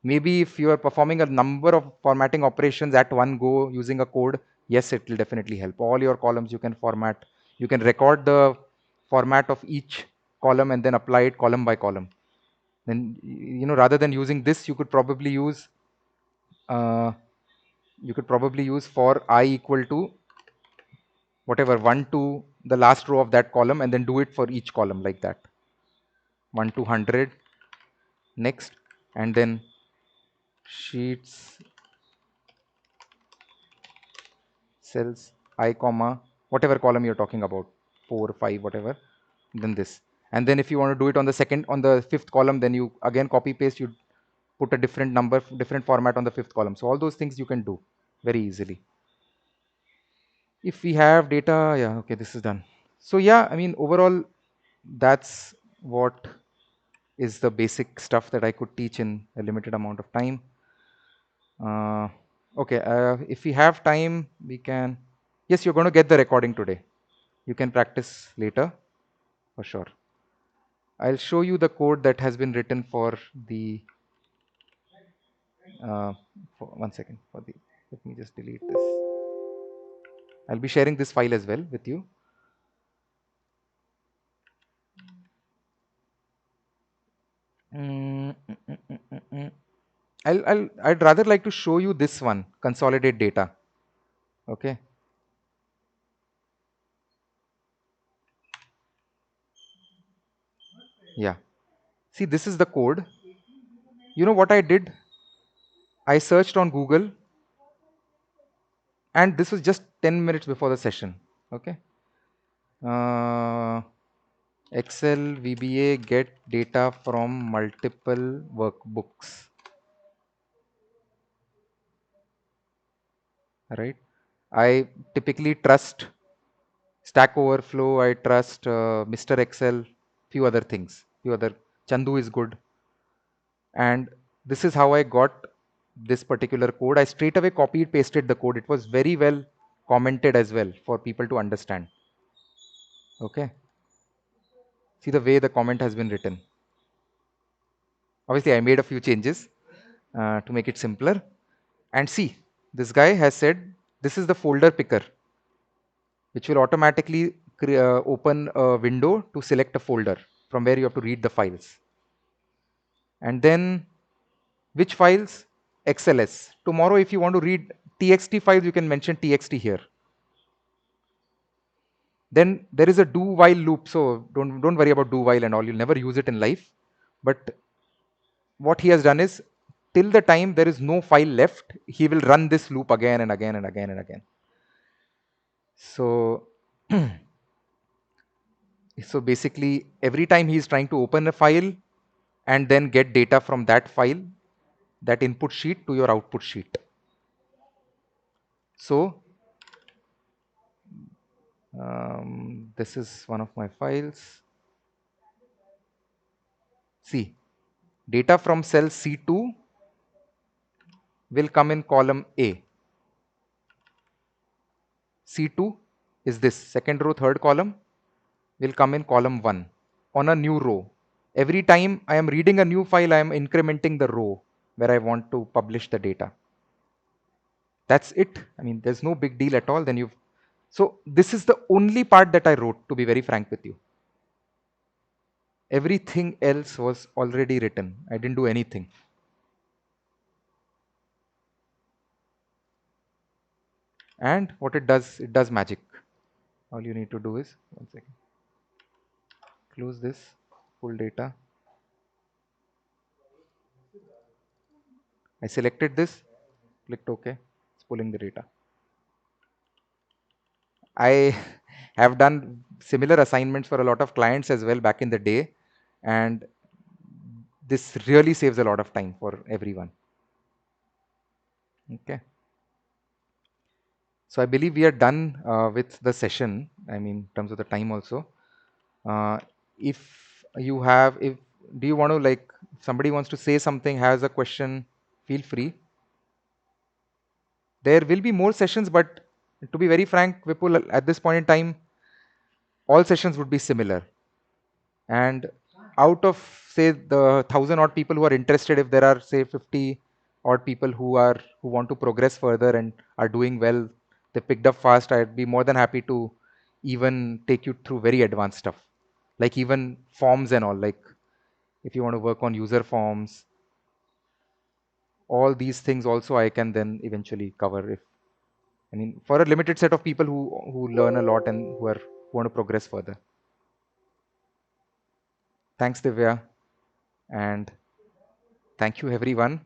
maybe if you are performing a number of formatting operations at one go using a code, yes, it will definitely help. All your columns you can format. You can record the format of each column and then apply it column by column. Then, rather than using this, uh, you could probably use for I equal to whatever 1 to the last row of that column, and then do it for each column like that. 1 to 100 next, and then sheets cells I comma whatever column you're talking about, 4 5 whatever, then this. And then if you want to do it on the second, on the fifth column, then you again copy paste, you put a different number, different format on the fifth column. So all those things you can do very easily. If we have data, yeah, okay, this is done. So yeah, I mean, overall, that's what is the basic stuff that I could teach in a limited amount of time. Uh, okay, if we have time, we can. Yes, you're going to get the recording today. You can practice later for sure. I'll show you the code that has been written for the. Uh, for 1 second. For the. Let me just delete this. I'll be sharing this file as well with you. Mm, mm, mm, mm, mm, mm. I'd rather like to show you this one, consolidate data. Okay. Yeah. See, this is the code. You know what I did? I searched on Google, and this was just 10 minutes before the session. Okay. Uh, Excel VBA get data from multiple workbooks. Right. I typically trust Stack Overflow. I trust Mr. Excel. Few other things. Few other. Chandu is good. And this is how I got this particular code. I straight away copied pasted the code. It was very well commented as well for people to understand. Okay, see the way the comment has been written. Obviously I made a few changes to make it simpler. And see, this guy has said this is the folder picker, which will automatically open a window to select a folder from where you have to read the files. And then which files? XLS. Tomorrow if you want to read TXT files, you can mention TXT here. Then there is a do while loop. So don't worry about do while and all. You'll never use it in life. But what he has done is, till the time there is no file left, he will run this loop again and again and again and again. So so basically every time he is trying to open a file and then get data from that file, that input sheet to your output sheet. So this is one of my files. See, data from cell C2 will come in column A. C2 is this second row, third column will come in column 1 on a new row. Every time I am reading a new file, I am incrementing the row where I want to publish the data. That's it. I mean, there's no big deal at all. Then you've. So this is the only part that I wrote, to be very frank with you. Everything else was already written. I didn't do anything. And what it does magic. All you need to do is, 1 second, close this, pull data. I selected this, clicked OK, it's pulling the data. I have done similar assignments for a lot of clients as well back in the day, and this really saves a lot of time for everyone. Okay. So I believe we are done with the session. I mean, in terms of the time also. If you have, if do you want to like, somebody wants to say something, has a question, feel free. There will be more sessions, but to be very frank, Vipul, at this point in time, all sessions would be similar. And out of say the 1,000 odd people who are interested, if there are say 50 odd people who want to progress further and are doing well, they picked up fast, I'd be more than happy to even take you through very advanced stuff, like even forms and all. Like if you want to work on user forms, all these things also I can then eventually cover, if I mean for a limited set of people who learn a lot and who want to progress further. Thanks, Divya, and thank you everyone.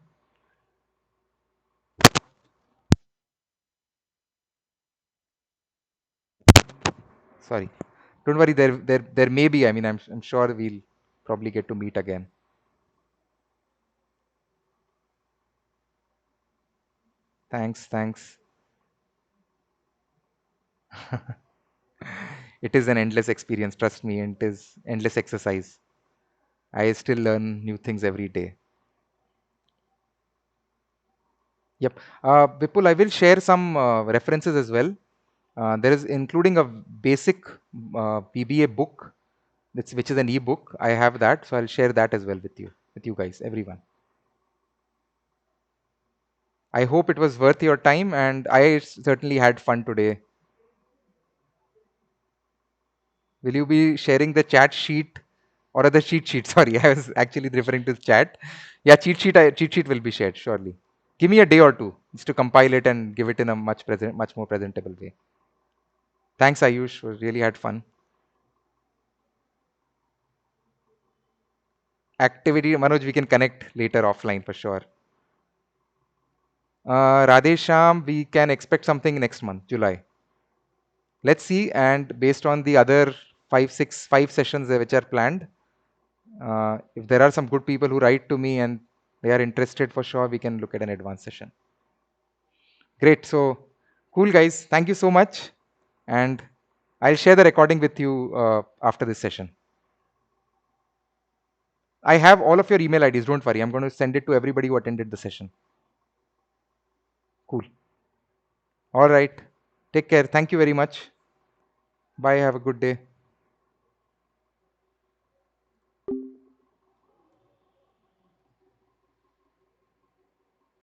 Sorry. Don't worry, there may be, I mean, I'm sure we'll probably get to meet again. Thanks. It is an endless experience, trust me, and it is endless exercise. I still learn new things every day. Yep. Vipul, I will share some references as well. There is including a basic PBA book, which is an e-book. I have that, so I'll share that as well with you guys, everyone. I hope it was worth your time, and I certainly had fun today. Will you be sharing the chat sheet or the cheat sheet? Sorry, I was actually referring to chat. Yeah, cheat sheet will be shared surely. Give me a day or two just to compile it and give it in a much more presentable way. Thanks, Ayush. We really had fun. Activity, Manoj, we can connect later offline for sure. Radhe Sham, we can expect something next month, July. Let's see. And based on the other five sessions which are planned, if there are some good people who write to me and they are interested for sure, we can look at an advanced session. Great. So, cool, guys. Thank you so much. And I'll share the recording with you after this session. I have all of your email IDs. Don't worry. I'm going to send it to everybody who attended the session. Cool. All right. Take care. Thank you very much. Bye. Have a good day.